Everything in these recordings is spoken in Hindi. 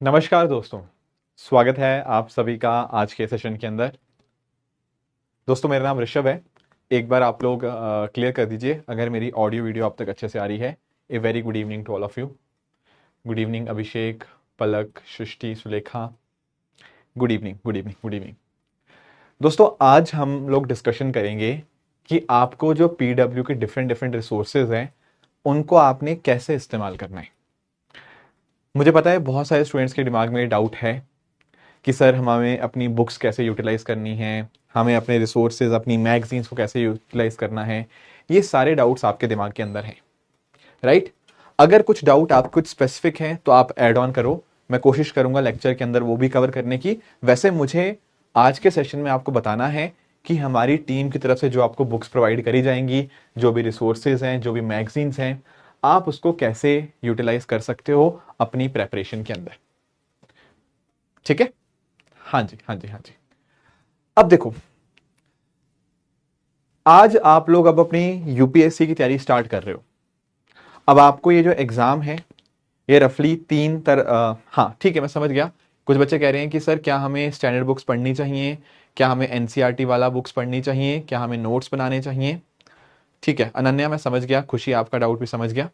नमस्कार दोस्तों। स्वागत है आप सभी का आज के सेशन के अंदर। दोस्तों मेरा नाम ऋषभ है। एक बार आप लोग क्लियर कर दीजिए अगर मेरी ऑडियो वीडियो आप तक अच्छे से आ रही है। A very good evening to all of you. Good evening Abhishek, Palak, Srishti, Sulekha. Good evening, good evening, good evening. दोस्तों आज हम लोग डिस्कशन करेंगे कि आपको जो पीडब्ल्यू के डिफरेंट डिफरेंट रिसोर्सेज हैं उनको आपने कैसे इस्तेमाल करना है। मुझे पता है बहुत सारे स्टूडेंट्स के दिमाग में ये डाउट है कि सर हमें अपनी बुक्स कैसे यूटिलाइज करनी है, हमें अपने रिसोर्सेज अपनी मैगजीन्स को कैसे यूटिलाइज करना है। ये सारे डाउट्स आपके दिमाग के अंदर हैं, राइट? अगर कुछ डाउट आप कुछ स्पेसिफिक हैं तो आप ऐड ऑन करो। मैं कोशिश करूंगा लेक्चर के अंदर वो भी कवर करने की। वैसे मुझे आज के सेशन में आपको बताना है कि हमारी टीम की तरफ से जो आपको बुक्स प्रोवाइड करी जाएंगी, जो भी रिसोर्सेज हैं, जो भी मैगजीन्स हैं, आप उसको कैसे यूटिलाइज कर सकते हो अपनी प्रेपरेशन के अंदर। ठीक है? हाँ जी, हाँ जी, हाँ जी। अब देखो, आज आप लोग अब अपनी यूपीएससी की तैयारी स्टार्ट कर रहे हो। अब आपको ये जो एग्जाम है ये रफली हाँ ठीक है, मैं समझ गया। कुछ बच्चे कह रहे हैं कि सर क्या हमें स्टैंडर्ड बुक्स पढ़नी चाहिए, क्या हमें एनसीईआरटी वाला बुक्स पढ़नी चाहिए, क्या हमें नोट्स बनाने चाहिए। ठीक है अनन्या, मैं समझ गया। खुशी, आपका डाउट भी समझ गया।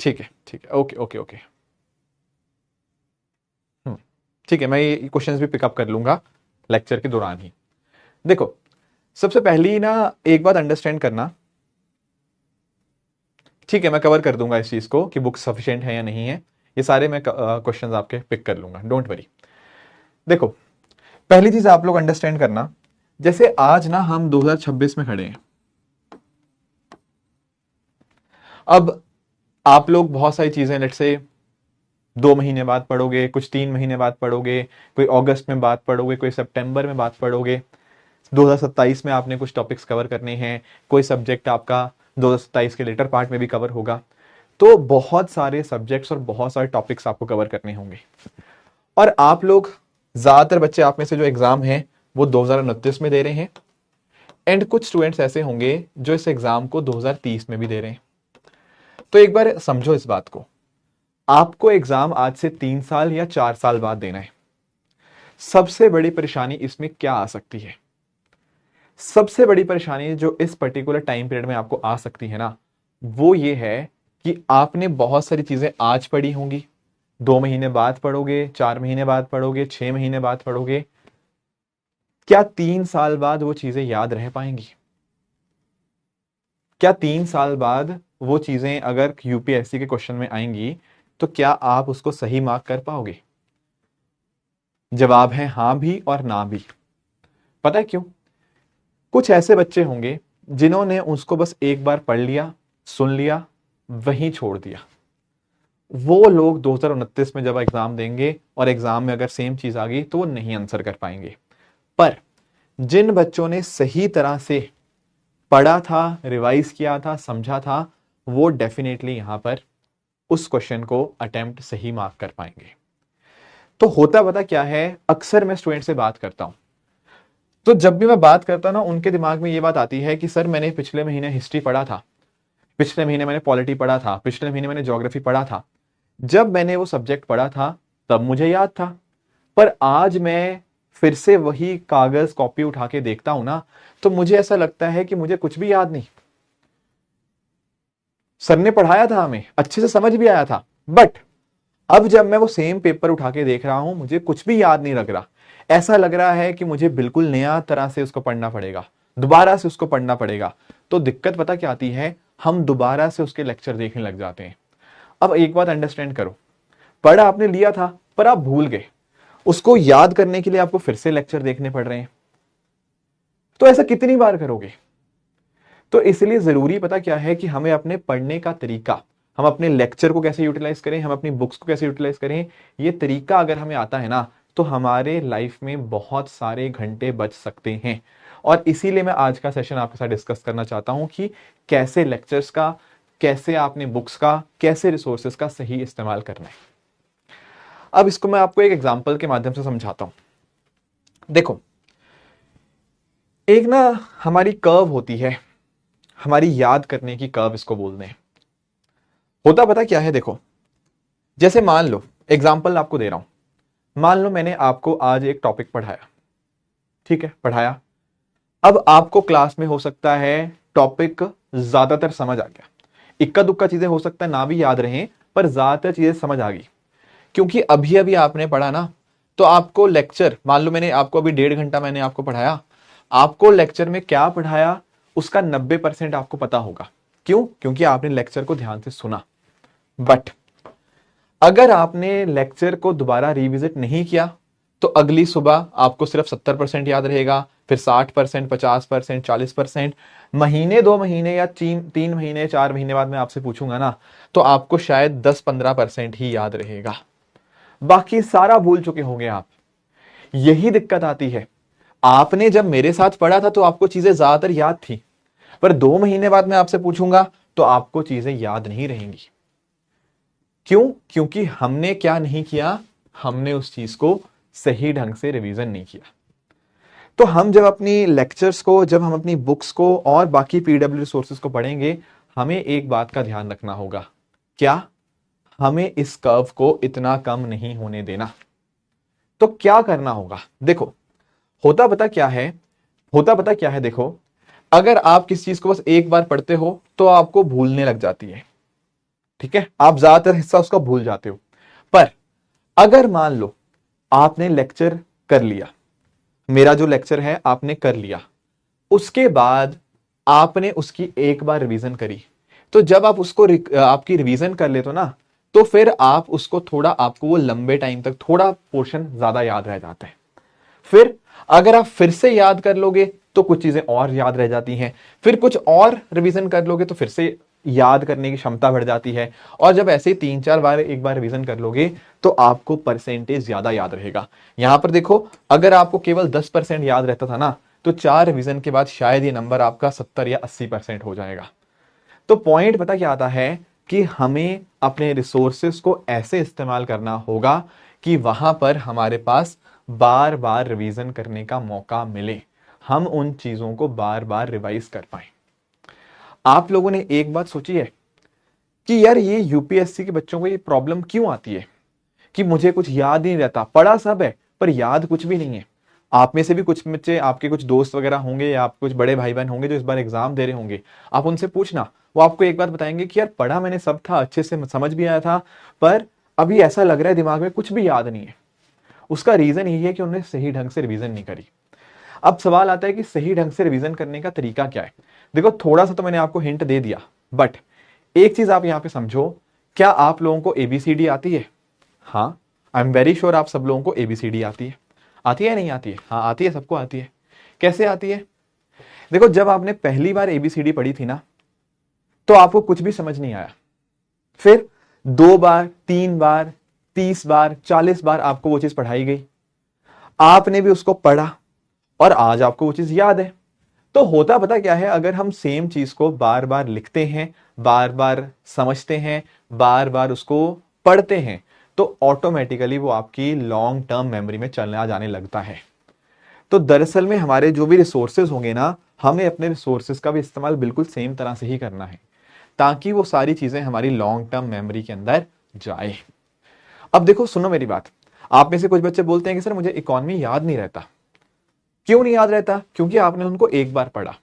ठीक है, ठीक है, ओके ओके ओके। ठीक है, मैं ये क्वेश्चंस भी पिकअप कर लूंगा लेक्चर के दौरान ही। देखो, सबसे पहली ना एक बात अंडरस्टैंड करना। ठीक है, मैं कवर कर दूंगा इस चीज को कि बुक सफिशिएंट है या नहीं है। ये सारे मैं क्वेश्चंस आपके पिक कर लूंगा, डोंट वरी। देखो, पहली चीज आप लोग अंडरस्टैंड करना, जैसे आज ना हम 2026 में खड़े हैं। अब आप लोग बहुत सारी चीजें लेट से 2 महीने बाद पढ़ोगे, कुछ 3 महीने बाद पढ़ोगे, कोई अगस्त में बात पढ़ोगे, कोई सितंबर में बात पढ़ोगे। 2027 में आपने कुछ टॉपिक्स कवर करने हैं, कोई सब्जेक्ट आपका 2027 के लेटर पार्ट में भी कवर होगा। तो बहुत सारे सब्जेक्ट्स और बहुत सारे टॉपिक्स आपको कवर करने होंगे। और आप लोग, ज्यादातर बच्चे आप में से जो एग्जाम है वो 2029 में दे रहे हैं, एंड कुछ स्टूडेंट्स ऐसे होंगे जो इस एग्जाम को 2030 में भी दे रहे हैं। तो एक बार समझो इस बात को, आपको एग्जाम आज से 3 साल या 4 साल बाद देना है। सबसे बड़ी परेशानी इसमें क्या आ सकती है? सबसे बड़ी परेशानी जो इस पर्टिकुलर टाइम पीरियड में आपको आ सकती है ना, वो ये है कि आपने बहुत सारी चीजें आज पढ़ी होंगी, 2 महीने बाद पढ़ोगे, 4 महीने बाद पढ़ोगे, 6 महीने बाद पढ़ोगे। क्या 3 साल बाद वो चीजें याद रह पाएंगी? क्या 3 साल बाद वो चीजें अगर यूपीएससी के क्वेश्चन में आएंगी तो क्या आप उसको सही मार्क कर पाओगे? जवाब है हां भी और ना भी। पता है क्यों? कुछ ऐसे बच्चे होंगे जिन्होंने उसको बस एक बार पढ़ लिया, सुन लिया, वहीं छोड़ दिया। वो लोग 2029 में जब एग्जाम देंगे और एग्जाम में अगर सेम चीज आ गई तो वो नहीं आंसर कर पाएंगे। पर जिन बच्चों ने सही तरह से पढ़ा था, रिवाइज किया था, समझा था, वो डेफिनेटली यहां पर उस क्वेश्चन को अटेम्प्ट सही मार्क कर पाएंगे। तो होता पता क्या है, अक्सर मैं स्टूडेंट से बात करता हूं तो जब भी मैं बात करता ना, उनके दिमाग में ये बात आती है कि सर मैंने पिछले महीने हिस्ट्री पढ़ा था, पिछले महीने मैंने पॉलिटी पढ़ा था, पिछले महीने मैंने ज्योग्राफी पढ़ा था। जब मैंने वो सब्जेक्ट पढ़ा था तब मुझे याद था, पर आज मैं फिर से वही कागज कॉपी उठा के देखता हूं ना, तो मुझे ऐसा लगता है कि मुझे कुछ भी याद नहीं। सर ने पढ़ाया था, हमें अच्छे से समझ भी आया था, बट अब जब मैं वो सेम पेपर उठा के देख रहा हूं मुझे कुछ भी याद नहीं लग रहा। ऐसा लग रहा है कि मुझे बिल्कुल नया तरह से उसको पढ़ना पड़ेगा, दोबारा से उसको पढ़ना पड़ेगा। तो दिक्कत पता क्या आती है, हम दोबारा से उसके लेक्चर देखने लग जाते हैं। अब एक बात अंडरस्टैंड करो, पढ़ा आपने लिया था पर आप भूल गए, उसको याद करने के लिए आपको फिर से लेक्चर देखने पड़ रहे हैं। तो ऐसा कितनी बार करोगे? तो इसलिए जरूरी पता क्या है कि हमें अपने पढ़ने का तरीका, हम अपने लेक्चर को कैसे यूटिलाइज करें, हम अपनी बुक्स को कैसे यूटिलाइज करें, ये तरीका अगर हमें आता है ना, तो हमारे लाइफ में बहुत सारे घंटे बच सकते हैं। और इसीलिए मैं आज का सेशन आपके साथ डिस्कस करना चाहता हूं कि कैसे लेक्चर्स का, कैसे आपने बुक्स का, कैसे रिसोर्सेस का सही इस्तेमाल करना है। अब इसको मैं आपको एक एग्जाम्पल के माध्यम से समझाता हूं। देखो, एक ना हमारी कर्व होती है, हमारी याद करने की कर्व इसको बोलते हैं। होता पता क्या है, देखो, जैसे मान लो एग्जाम्पल आपको दे रहा हूं। मान लो मैंने आपको आज एक टॉपिक पढ़ाया, ठीक है, पढ़ाया। अब आपको क्लास में हो सकता है टॉपिक ज्यादातर समझ आ गया, इक्का दुक्का चीजें हो सकता है ना भी याद रहें, पर ज्यादातर चीजें समझ आ गई, क्योंकि अभी अभी आपने पढ़ा ना। तो आपको लेक्चर, मान लो मैंने आपको अभी 1.5 घंटा मैंने आपको पढ़ाया, आपको लेक्चर में क्या पढ़ाया उसका 90% आपको पता होगा। क्यों? क्योंकि आपने लेक्चर को ध्यान से सुना। बट अगर आपने लेक्चर को दोबारा रिविजिट नहीं किया तो अगली सुबह आपको सिर्फ 70% याद रहेगा, फिर 60%, 50%, 40%। महीने, 2 महीने या 3 महीने, 4 महीने बाद मैं आपसे पूछूंगा ना, तो आपको शायद 10-15% ही याद रहेगा, बाकी सारा भूल चुके होंगे आप। यही दिक्कत आती है। आपने जब मेरे साथ पढ़ा था तो आपको चीजें ज्यादातर याद थी, पर 2 महीने बाद मैं आपसे पूछूंगा तो आपको चीजें याद नहीं रहेंगी। क्यों? क्योंकि हमने क्या नहीं किया, हमने उस चीज को सही ढंग से रिवीजन नहीं किया। तो हम जब अपनी लेक्चर्स को, जब हम अपनी बुक्स को और बाकी पीडब्ल्यू रिसोर्सेज को पढ़ेंगे, हमें एक बात का ध्यान रखना होगा। क्या? हमें इस कर्व को इतना कम नहीं होने देना। तो क्या करना होगा? देखो, होता पता क्या है, देखो, अगर आप किसी चीज को बस एक बार पढ़ते हो तो आपको भूलने लग जाती है, ठीक है, आप ज्यादातर हिस्सा उसका भूल जाते हो। पर अगर मान लो आपने लेक्चर कर लिया, मेरा जो लेक्चर है आपने कर लिया, उसके बाद आपने उसकी एक बार रिवीजन करी, तो जब आप उसको आपकी रिवीजन कर लेते हो ना, तो फिर आप उसको थोड़ा, आपको वो लंबे टाइम तक थोड़ा पोर्शन ज्यादा याद रह जाता है। फिर अगर आप फिर से याद कर लोगे तो कुछ चीजें और याद रह जाती हैं, फिर कुछ और रिवीजन कर लोगे तो फिर से याद करने की क्षमता बढ़ जाती है, और जब ऐसे 3-4 बार एक बार रिवीजन कर लोगे तो आपको परसेंटेज ज्यादा याद रहेगा। यहां पर देखो, अगर आपको केवल 10% याद रहता था ना, तो 4 रिवीजन के बाद शायद ये नंबर आपका 70 या 80% हो जाएगा। तो पॉइंट पता क्या आता है कि हमें अपने रिसोर्सेस को ऐसे इस्तेमाल करना होगा कि वहां पर हमारे पास बार बार रिवीजन करने का मौका मिले, हम उन चीजों को बार बार रिवाइज कर पाए। आप लोगों ने एक बात सोची है कि यार ये यूपीएससी के बच्चों को ये प्रॉब्लम क्यों आती है कि मुझे कुछ याद ही नहीं रहता, पढ़ा सब है पर याद कुछ भी नहीं है। आप में से भी कुछ बच्चे, आपके कुछ दोस्त वगैरह होंगे या आप कुछ बड़े भाई बहन होंगे जो इस बार एग्जाम दे रहे होंगे, आप उनसे पूछना, वो आपको एक बात बताएंगे कि यार पढ़ा मैंने सब था, अच्छे से समझ भी आया था, पर अभी ऐसा लग रहा है दिमाग में कुछ भी याद नहीं है। उसका रीजन यही है कि उन्होंने सही ढंग से रिवीजन नहीं करी। अब सवाल आता है कि सही ढंग से रिवीजन करने का तरीका क्या है। देखो, थोड़ा सा तो मैंने आपको हिंट दे दिया, बट एक चीज आप यहां पे समझो, क्या आप लोगों को एबीसीडी आती है? हाँ, आई एम वेरी श्योर आप सब लोगों को एबीसीडी आती है। आती है नहीं आती है? हाँ आती है, सबको आती है। कैसे आती है? देखो, जब आपने पहली बार एबीसीडी पढ़ी थी ना, तो आपको कुछ भी समझ नहीं आया। फिर 2 बार, 3 बार, 30 बार, 40 बार आपको वो चीज पढ़ाई गई, आपने भी उसको पढ़ा और आज आपको वो चीज याद है। तो होता पता क्या है, अगर हम सेम चीज को बार बार लिखते हैं, बार बार समझते हैं, बार बार उसको पढ़ते हैं, तो ऑटोमेटिकली वो आपकी लॉन्ग टर्म मेमोरी में चलना जाने लगता है। तो दरअसल में हमारे जो भी रिसोर्सेज होंगे ना, हमें अपने रिसोर्सेज का भी इस्तेमाल बिल्कुल सेम तरह से ही करना है, ताकि वो सारी चीजें हमारी लॉन्ग टर्म मेमोरी के अंदर जाए। अब देखो, सुनो मेरी बात, आप में से कुछ बच्चे बोलते हैं कि सर मुझे इकोनॉमी याद नहीं रहता। क्यों नहीं याद रहता? क्योंकि आपने उनको एक बार पढ़ा।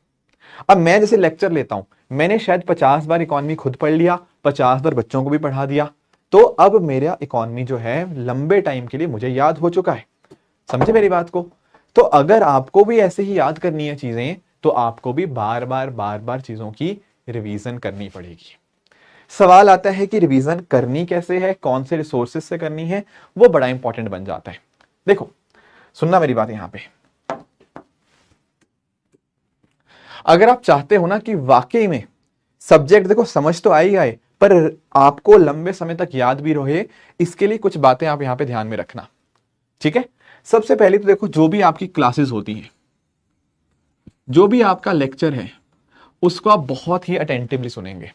अब मैं जैसे लेक्चर लेता हूं, मैंने शायद 50 बार इकोनॉमी खुद पढ़ लिया, 50 बार बच्चों को भी पढ़ा दिया, तो अब मेरा इकोनॉमी जो है लंबे टाइम के लिए मुझे याद हो चुका है। समझे मेरी बात को? तो अगर आपको भी ऐसे ही याद करनी है चीजें, तो आपको भी बार बार चीजों की रिवीजन करनी पड़ेगी। सवाल आता है कि रिवीजन करनी कैसे है, कौन से रिसोर्सेज से करनी है, वो बड़ा इंपॉर्टेंट बन जाता है। देखो, सुनना मेरी बात यहां पे, अगर आप चाहते हो ना कि वाकई में सब्जेक्ट, देखो समझ तो आई आए पर आपको लंबे समय तक याद भी रहे, इसके लिए कुछ बातें आप यहां पे ध्यान में रखना, ठीक है। सबसे पहले तो देखो, जो भी आपकी क्लासेस होती हैं, जो भी आपका लेक्चर है, उसको आप बहुत ही अटेंटिवली सुनेंगे।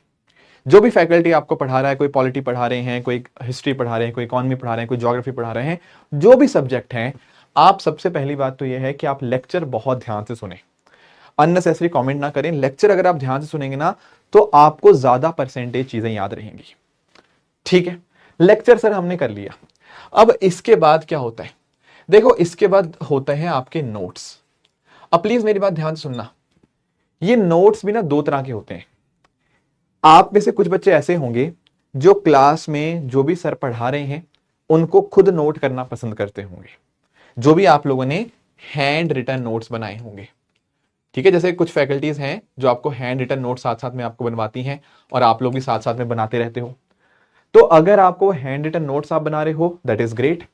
जो भी फैकल्टी आपको पढ़ा रहा है, कोई पॉलिटी पढ़ा रहे हैं, कोई हिस्ट्री पढ़ा रहे हैं, कोई इकोनॉमी पढ़ा रहे हैं, कोई ज्योग्राफी पढ़ा रहे हैं, जो भी सब्जेक्ट है, आप सबसे पहली बात तो यह है कि आप लेक्चर बहुत ध्यान से सुने, अननेसेसरी कमेंट ना करें। लेक्चर अगर आप ध्यान से सुनेंगे ना, तो आपको ज्यादा परसेंटेज चीजें याद रहेंगी, ठीक है। लेक्चर सर हमने कर लिया, अब इसके बाद क्या होता है, देखो इसके बाद होते हैं आपके नोट्स। अब प्लीज मेरी बात ध्यान से सुनना, ये नोट्स भी ना दो तरह के होते हैं। आप में से कुछ बच्चे ऐसे होंगे जो क्लास में जो भी सर पढ़ा रहे हैं उनको खुद नोट करना पसंद करते होंगे, जो भी आप लोगों ने हैंड रिटन नोट्स बनाए होंगे। ठीक है, जैसे कुछ फैकल्टीज हैं जो आपको हैंड रिटन नोट साथ साथ में आपको बनवाती हैं और आप लोग भी साथ साथ में बनाते रहते हो। तो अगर आपको हैंड रिटन नोट्स आप बना रहे हो दैट इज ग्रेट।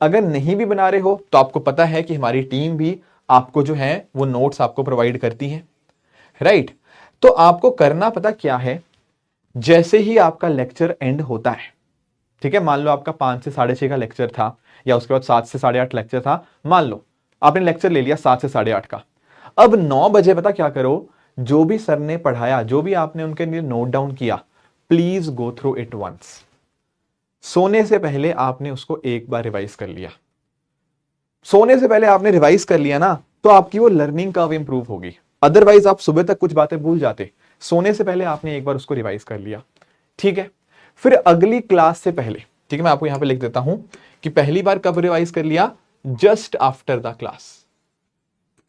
अगर नहीं भी बना रहे हो तो आपको पता है कि हमारी टीम भी आपको जो है वो नोट्स आपको प्रोवाइड करती है, राइट। तो आपको करना पता क्या है, जैसे ही आपका लेक्चर एंड होता है, ठीक है, मान लो आपका 5 से 6:30 का लेक्चर था या उसके बाद 7 से 8:30 लेक्चर था, मान लो आपने लेक्चर ले लिया 7 से 8:30 का। अब 9 बजे पता क्या करो, जो भी सर ने पढ़ाया, जो भी आपने उनके लिए नोट डाउन किया, please go through it once. सोने से पहले आपने उसको एक बार रिवाइज कर लिया। सोने से पहले आपने रिवाइज कर लिया ना, तो आपकी वो लर्निंग कर्व इंप्रूव होगी। अदरवाइज आप सुबह तक कुछ बातें भूल जाते। सोने से पहले आपने एक बार उसको रिवाइज कर लिया, ठीक है। फिर अगली क्लास से पहले, ठीक है, मैं आपको यहां पे लिख देता हूं कि पहली बार कब रिवाइज कर लिया, just after the class.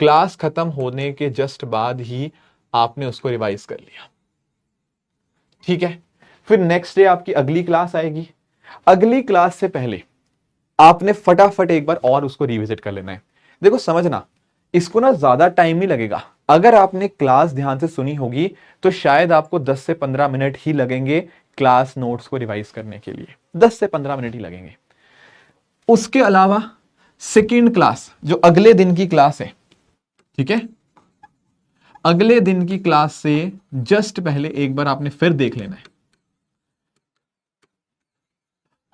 Class खत्म होने के जस्ट बाद ही आपने उसको रिवाइज कर लिया, ठीक है। फिर नेक्स्ट डे आपकी अगली क्लास आएगी, अगली क्लास से पहले आपने फटाफट एक बार और उसको रिविजिट कर लेना है। देखो समझना, इसको ना ज्यादा टाइम नहीं लगेगा। अगर आपने क्लास ध्यान से सुनी होगी तो शायद आपको 10 से 15 मिनट ही लगेंगे क्लास नोट्स को रिवाइज करने के लिए, 10 से 15 मिनट ही लगेंगे। उसके अलावा सेकेंड क्लास जो अगले दिन की क्लास है, ठीक है, अगले दिन की क्लास से जस्ट पहले एक बार आपने फिर देख लेना है।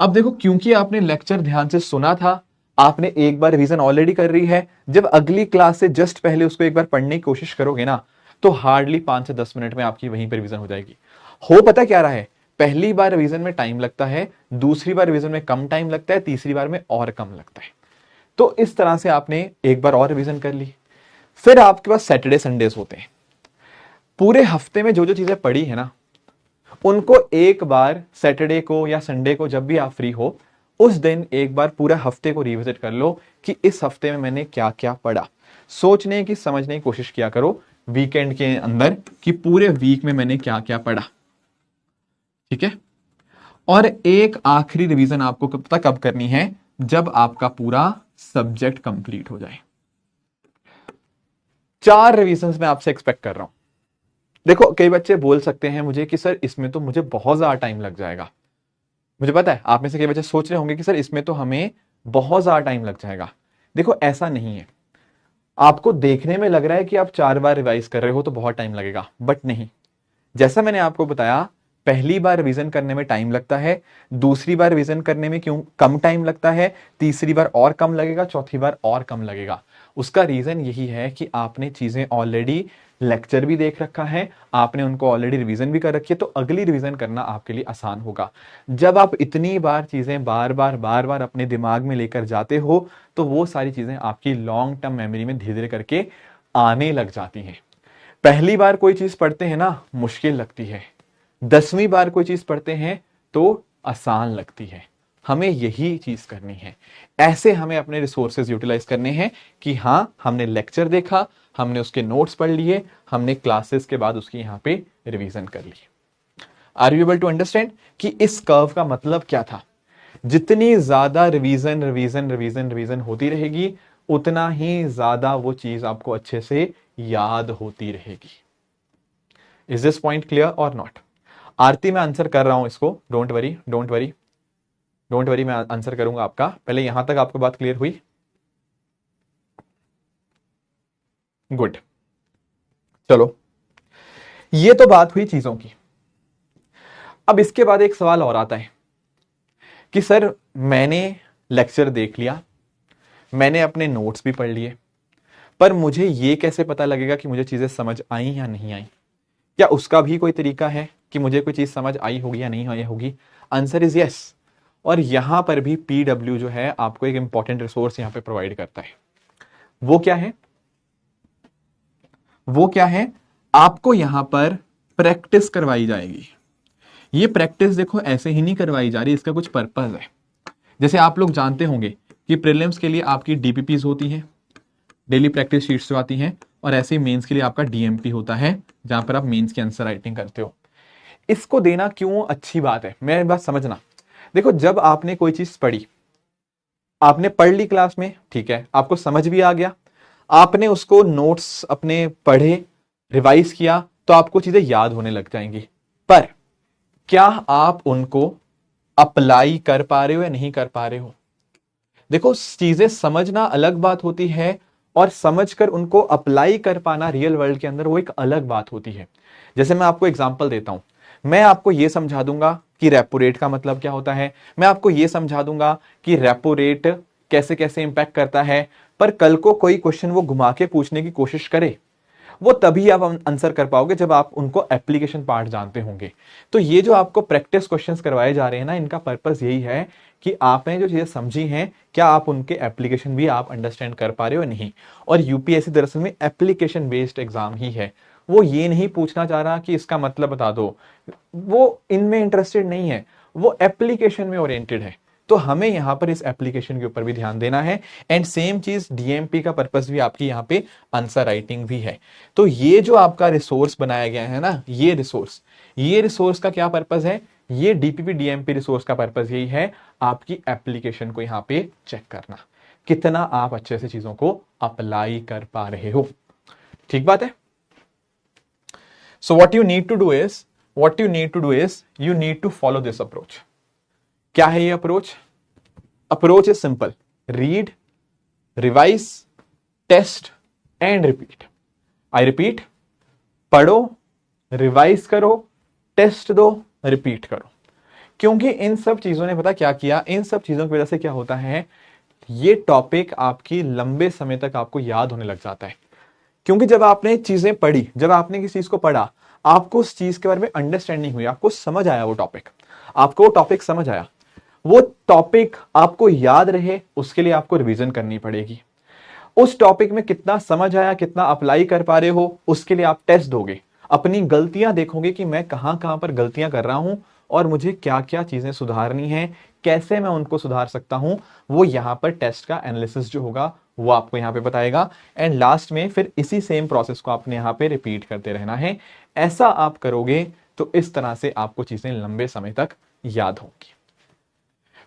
अब देखो, क्योंकि आपने लेक्चर ध्यान से सुना था, आपने एक बार रिवीजन ऑलरेडी कर रही है, जब अगली क्लास से जस्ट पहले उसको एक बार पढ़ने की कोशिश करोगे ना, तो हार्डली 5 से 10 मिनट में आपकी वहीं पर रिवीजन हो जाएगी। हो पता क्या रहा है, पहली बार रिवीजन में टाइम लगता है, दूसरी बार रिवीजन में कम टाइम लगता है, तीसरी बार में और कम लगता है। तो इस तरह से आपने एक बार और रिवीजन कर ली। फिर आपके पास सैटरडे संडेज होते हैं। पूरे हफ्ते में जो जो चीजें पढ़ी है ना, उनको एक बार सैटरडे को या संडे को जब भी आप फ्री हो, उस दिन एक बार पूरा हफ्ते को रिविजिट कर लो कि इस हफ्ते में मैंने क्या क्या पढ़ा। सोचने की, समझने की कोशिश किया करो वीकेंड के अंदर कि पूरे वीक में मैंने क्या क्या पढ़ा, ठीक है। और एक आखिरी रिवीजन आपको कब करनी है, जब आपका पूरा सब्जेक्ट कंप्लीट हो जाए। 4 रिवीजन मैं आपसे एक्सपेक्ट कर रहा हूं। देखो, कई बच्चे बोल सकते हैं मुझे कि सर इसमें तो मुझे बहुत ज्यादा टाइम लग जाएगा। मुझे पता है आप में से कई बच्चे सोच रहे होंगे कि सर इसमें तो हमें बहुत ज्यादा टाइम लग जाएगा। देखो ऐसा नहीं है, आपको देखने में लग रहा है कि आप 4 बार रिवाइज कर रहे हो तो बहुत टाइम लगेगा, बट नहीं। जैसा मैंने आपको बताया, पहली बार रिवीजन करने में टाइम लगता है, दूसरी बार रिवीजन करने में क्यों कम टाइम लगता है, तीसरी बार और कम लगेगा, चौथी बार और कम लगेगा। उसका रीजन यही है कि आपने चीजें ऑलरेडी, लेक्चर भी देख रखा है, आपने उनको ऑलरेडी रिवीजन भी कर रखी है, तो अगली रिवीजन करना आपके लिए आसान होगा। जब आप इतनी बार चीजें बार बार अपने दिमाग में लेकर जाते हो, तो वो सारी चीजें आपकी लॉन्ग टर्म मेमोरी में धीरे धीरे करके आने लग जाती हैं। पहली बार कोई चीज पढ़ते हैं ना, मुश्किल लगती है, 10वीं बार कोई चीज पढ़ते हैं तो आसान लगती है। हमें यही चीज करनी है। ऐसे हमें अपने रिसोर्सेज यूटिलाइज करने हैं कि हाँ, हमने लेक्चर देखा, हमने उसके नोट्स पढ़ लिए, हमने क्लासेस के बाद उसकी यहां पे रिवीजन कर ली। Are you able to understand कि इस कर्व का मतलब क्या था? जितनी ज्यादा रिवीजन रिवीजन रिवीजन रिवीजन होती रहेगी, उतना ही ज्यादा वो चीज आपको अच्छे से याद होती रहेगी। इज दिस पॉइंट क्लियर और नॉट? आरती, मैं आंसर कर रहा हूं इसको, don't worry don't worry don't worry, मैं आंसर करूंगा आपका। पहले यहां तक आपको बात क्लियर हुई? गुड। चलो, ये तो बात हुई चीजों की। अब इसके बाद एक सवाल और आता है कि सर मैंने लेक्चर देख लिया, मैंने अपने नोट्स भी पढ़ लिए, पर मुझे ये कैसे पता लगेगा कि मुझे चीजें समझ आई या नहीं आई? क्या उसका भी कोई तरीका है कि मुझे कोई चीज समझ आई होगी या नहीं आई होगी? Answer is yes. और यहां पर भी पीडब्ल्यू जो है आपको एक इंपॉर्टेंट रिसोर्स यहां पे प्रोवाइड करता है। वो क्या है? वो क्या है? आपको यहां पर प्रैक्टिस करवाई जाएगी। ये प्रैक्टिस देखो ऐसे ही नहीं करवाई जा रही, इसका कुछ पर्पस है। जैसे आप लोग जानते होंगे कि प्रीलिम्स के लिए आपकी डीपीपीज होती हैं, डेली प्रैक्टिस शीट्स जो आती हैं, और ऐसे ही मेंस के लिए आपका डीएमपी होता है जहां पर आप मेंस की आंसर राइटिंग करते हो। इसको देना क्यों अच्छी बात है, मेरी बात समझना। देखो, जब आपने कोई चीज पढ़ी, आपने पढ़ ली क्लास में, ठीक है, आपको समझ भी आ गया, आपने उसको नोट्स अपने पढ़े, रिवाइज किया, तो आपको चीजें याद होने लग जाएंगी। पर क्या आप उनको अप्लाई कर पा रहे हो या नहीं कर पा रहे हो? देखो, चीजें समझना अलग बात होती है और समझकर उनको अप्लाई कर पाना रियल वर्ल्ड के अंदर वो एक अलग बात होती है। जैसे मैं आपको एग्जांपल देता हूं, मैं आपको यह समझा दूंगा कि रेपो रेट का मतलब क्या होता है, मैं आपको यह समझा दूंगा कि रेपो रेट कैसे कैसे इंपैक्ट करता है, पर कल को कोई क्वेश्चन वो घुमा के पूछने की कोशिश करे, वो तभी आप आंसर कर पाओगे जब आप उनको एप्लीकेशन पार्ट जानते होंगे। तो ये जो आपको प्रैक्टिस क्वेश्चंस करवाए जा रहे हैं ना, इनका पर्पस यही है कि आपने जो चीजें समझी हैं, क्या आप उनके एप्लीकेशन भी आप अंडरस्टैंड कर पा रहे हो नहीं। और यूपीएससी दरअसल में एप्लीकेशन बेस्ड एग्जाम ही है, वो ये नहीं पूछना चाह रहा कि इसका मतलब बता दो, वो इनमें इंटरेस्टेड नहीं है, वो एप्लीकेशन में ओरिएंटेड है। तो हमें यहां पर इस एप्लीकेशन के ऊपर भी ध्यान देना है। एंड सेम चीज डीएमपी का पर्पस भी आपकी यहां पे आंसर राइटिंग भी है। तो ये जो आपका रिसोर्स बनाया गया है ना, ये रिसोर्स का क्या पर्पस है? ये डीपीपी डीएमपी रिसोर्स का पर्पस यही है, आपकी एप्लीकेशन को यहां पे चेक करना, कितना आप अच्छे से चीजों को अप्लाई कर पा रहे हो। ठीक बात है। So what you need to do is you need to follow this approach. क्या है ये approach? Approach is simple, read, revise, test and repeat. I repeat, पढ़ो, रिवाइज करो, टेस्ट दो, रिपीट करो। क्योंकि इन सब चीजों ने पता क्या किया, इन सब चीजों की वजह से क्या होता है, ये टॉपिक आपकी लंबे समय तक आपको याद होने लग जाता है। क्योंकि जब आपने चीजें पढ़ी, जब आपने किसी चीज को पढ़ा, आपको उस चीज के बारे में अंडरस्टैंडिंग हुई, आपको समझ आया, वो टॉपिक समझ आया, वो टॉपिक आपको याद रहे, उसके लिए आपको रिवीजन करनी पड़ेगी। उस टॉपिक में कितना समझ आया, कितना अप्लाई कर पा रहे हो, उसके लिए आप टेस्ट दोगे, अपनी गलतियां देखोगे कि मैं कहां कहां पर गलतियां कर रहा हूं और मुझे क्या क्या चीजें सुधारनी है, कैसे मैं उनको सुधार सकता हूं। वो यहां पर टेस्ट का एनालिसिस जो होगा वो आपको यहां पे बताएगा। एंड लास्ट में फिर इसी सेम प्रोसेस को आपने यहां पे रिपीट करते रहना है। ऐसा आप करोगे तो इस तरह से आपको चीजें लंबे समय तक याद होंगी।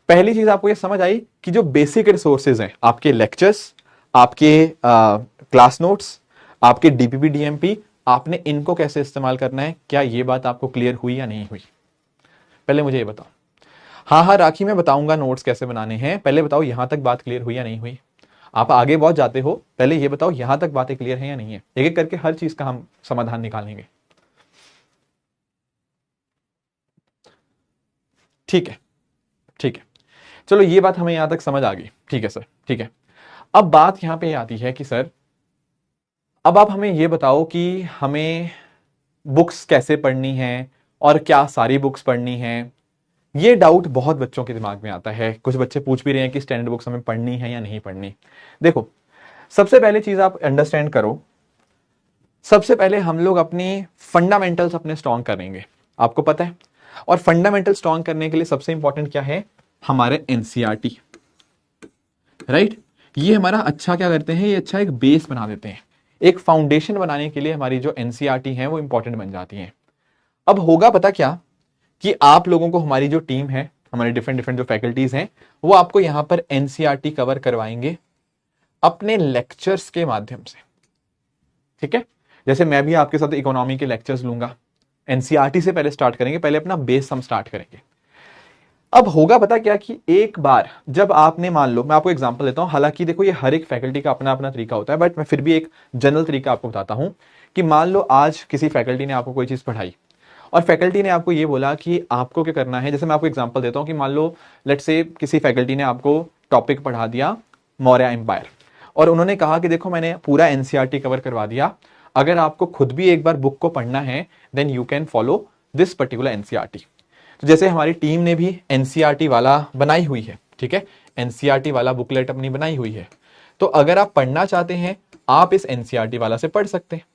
पहली चीज आपको ये समझ आई कि जो बेसिक रिसोर्सेज हैं, आपके लेक्चर्स, आपके क्लास नोट्स, आपके डीपीपी डीएमपी, आपने इनको कैसे इस्तेमाल करना है। क्या ये बात आपको क्लियर हुई या नहीं हुई? पहले मुझे ये बताओ। हाँ राखी, मैं बताऊंगा नोट्स कैसे बनाने हैं, पहले बताओ यहां तक बात क्लियर हुई या नहीं हुई। आप आगे बहुत जाते हो, पहले ये बताओ यहां तक बातें क्लियर हैं या नहीं है। एक एक करके हर चीज का हम समाधान निकालेंगे। ठीक है, ठीक है, चलो ये बात हमें यहां तक समझ आ गई। ठीक है सर, ठीक है। अब बात यहां पे आती है कि सर, अब आप हमें ये बताओ कि हमें बुक्स कैसे पढ़नी है और क्या सारी बुक्स पढ़नी है। ये डाउट बहुत बच्चों के दिमाग में आता है। कुछ बच्चे पूछ भी रहे हैं कि स्टैंडर्ड बुक्स हमें पढ़नी है या नहीं पढ़नी। देखो, सबसे पहले चीज आप अंडरस्टैंड करो, सबसे पहले हम लोग अपनी फंडामेंटल्स अपने स्ट्रॉन्ग करेंगे, आपको पता है। और फंडामेंटल स्ट्रॉन्ग करने के लिए सबसे इंपॉर्टेंट क्या है? हमारे एनसीईआरटी, राइट। ये हमारा अच्छा क्या करते हैं, ये अच्छा एक बेस बना देते हैं। एक फाउंडेशन बनाने के लिए हमारी जो एनसीईआरटी है वो इंपॉर्टेंट बन जाती है। अब होगा पता क्या कि आप लोगों को हमारी जो टीम है, हमारे डिफरेंट डिफरेंट जो फैकल्टीज हैं, वो आपको यहां पर एनसीईआरटी कवर करवाएंगे अपने लेक्चर्स के माध्यम से। ठीक है, जैसे मैं भी आपके साथ इकोनॉमी के लेक्चर्स लूंगा, एनसीईआरटी से पहले स्टार्ट करेंगे, पहले अपना बेस हम स्टार्ट करेंगे। अब होगा पता क्या कि एक बार जब आपने, मान लो मैं आपको एग्जांपल देता हूं, हालांकि देखो ये हर एक फैकल्टी का अपना अपना तरीका होता है, बट मैं फिर भी एक जनरल तरीका आपको बताता हूं कि मान लो आज किसी फैकल्टी ने आपको कोई चीज पढ़ाई और फैकल्टी ने आपको ये बोला कि आपको क्या करना है। जैसे मैं आपको एग्जांपल देता हूं कि मान लो लेट्स से किसी फैकल्टी ने आपको टॉपिक पढ़ा दिया मौर्य एम्पायर, और उन्होंने कहा कि देखो मैंने पूरा एनसीईआरटी कवर करवा दिया, अगर आपको खुद भी एक बार बुक को पढ़ना है then you can follow this particular NCERT. तो जैसे हमारी टीम ने भी एनसीईआरटी वाला बनाई हुई है, ठीक है, एनसीईआरटी वाला बुकलेट अपनी बनाई हुई है, तो अगर आप पढ़ना चाहते हैं आप इस एनसीईआरटी वाला से पढ़ सकते हैं।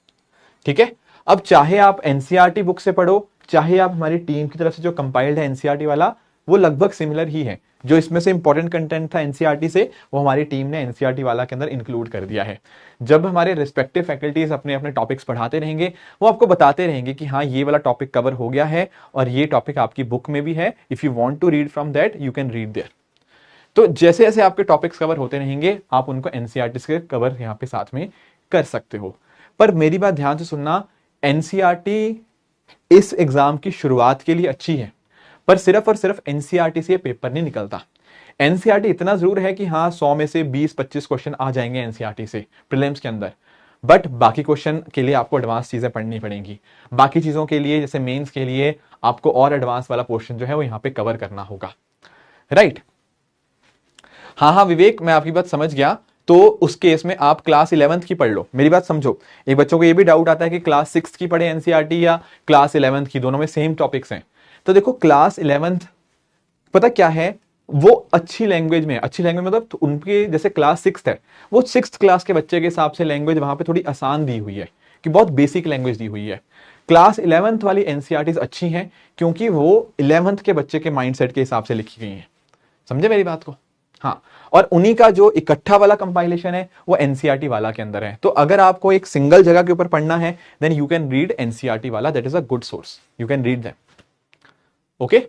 ठीक है, अब चाहे आप एनसीईआरटी बुक से पढ़ो, चाहे आप हमारी टीम की तरफ से जो कंपाइल्ड है एनसीईआरटी वाला वो लगभग सिमिलर ही है। जो इसमें से इंपॉर्टेंट कंटेंट था एनसीईआरटी से, वो हमारी टीम ने एनसीईआरटी वाला के अंदर इंक्लूड कर दिया है। जब हमारे रिस्पेक्टिव फैकल्टीज अपने अपने टॉपिक्स पढ़ाते रहेंगे, वो आपको बताते रहेंगे कि हाँ ये वाला टॉपिक कवर हो गया है और ये टॉपिक आपकी बुक में भी है, if you want to read from that you can read there. तो जैसे जैसे आपके टॉपिक्स कवर होते रहेंगे, आप उनको एनसीईआरटी के कवर यहाँ पे साथ में कर सकते हो। पर मेरी बात ध्यान से सुनना, एनसीईआरटी इस एग्जाम की शुरुआत के लिए अच्छी है, पर सिर्फ और सिर्फ एनसीईआरटी से पेपर नहीं निकलता। एनसीईआरटी इतना जरूर है कि हाँ 100 में से 20-25 क्वेश्चन आ जाएंगे एनसीईआरटी से प्रीलिम्स के अंदर, बट बाकी क्वेश्चन के लिए आपको एडवांस चीजें पढ़नी पड़ेंगी। बाकी चीजों के लिए जैसे मेंस के लिए आपको और एडवांस वाला पोर्शन जो है वो यहाँ पे कवर करना होगा, राइट। हाँ विवेक, मैं आपकी बात समझ गया। तो उस केस में आप क्लास 11th की पढ़ लो। मेरी बात समझो, एक बच्चों को ये भी डाउट आता है कि क्लास 6 की पढ़े एनसीईआरटी या क्लास 11th की, दोनों में सेम टॉपिक्स हैं। तो देखो क्लास 11th पता क्या है, वो अच्छी लैंग्वेज में, अच्छी लैंग्वेज मतलब तो उनके जैसे क्लास 6 है, वो 6th क्लास के बच्चे के हिसाब से लैंग्वेज वहां पे थोड़ी आसान दी हुई है, कि बहुत बेसिक लैंग्वेज दी हुई है। क्लास 11th वाली एनसीईआरटी अच्छी हैं क्योंकि वो 11th के बच्चे के माइंडसेट के हिसाब से लिखी गई हैं। समझे मेरी बात को? हाँ, और उन्हीं का जो इकट्ठा वाला कंपाइलेशन है वो एनसीईआरटी वाला के अंदर है। तो अगर आपको एक सिंगल जगह के ऊपर पढ़ना है, then you can read NCERT वाला, that is a good source, you can read them. Okay,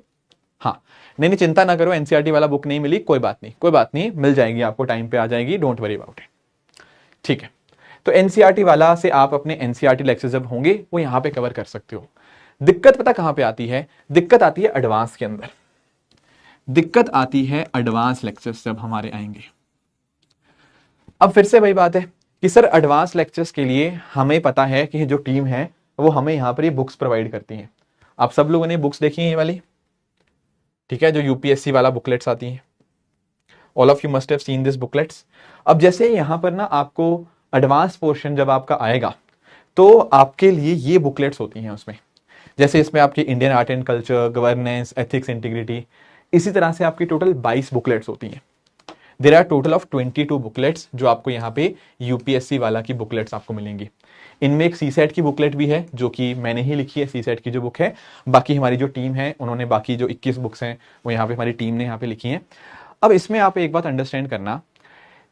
हाँ, नहीं चिंता ना करो, एनसीईआरटी वाला बुक नहीं मिली, कोई बात नहीं, कोई बात नहीं, मिल जाएगी आपको, टाइम पे आ जाएगी, डोंट वरी अबाउट इट। ठीक है, तो एनसीईआरटी वाला से आप अपने एनसीईआरटी लेक्चर जब होंगे वो यहां पे कवर कर सकते हो। दिक्कत पता कहां पे आती है? दिक्कत आती है एडवांस के अंदर, दिक्कत आती है एडवांस लेक्चर्स जब हमारे आएंगे। अब फिर से वही बात है कि सर एडवांस लेक्चर्स के लिए हमें पता है कि जो टीम है वो हमें यहां पर ये बुक्स प्रोवाइड करती है। आप सब लोगों ने बुक्स देखी है ये वाली, ठीक है, जो यूपीएससी वाला बुकलेट्स आती हैं, all of you must have seen this booklets. अब जैसे यहां पर ना आपको एडवांस पोर्शन जब आपका आएगा तो आपके लिए ये बुकलेट्स होती हैं उसमें, जैसे इसमें आपकी Indian art and culture, governance, ethics, integrity, इसी तरह से आपकी टोटल 22 बुकलेट्स होती हैं। There are total of 22 booklets जो आपको यहाँ पे यूपीएससी वाला की बुकलेट्स आपको मिलेंगी। इनमें एक सीसेट की बुकलेट भी है जो कि मैंने ही लिखी है, सीसेट की जो बुक है। बाकी हमारी जो टीम है उन्होंने बाकी जो 21 बुक्स हैं वो यहाँ पे हमारी टीम ने यहाँ पे लिखी हैं। अब इसमें आप एक बात अंडरस्टैंड करना,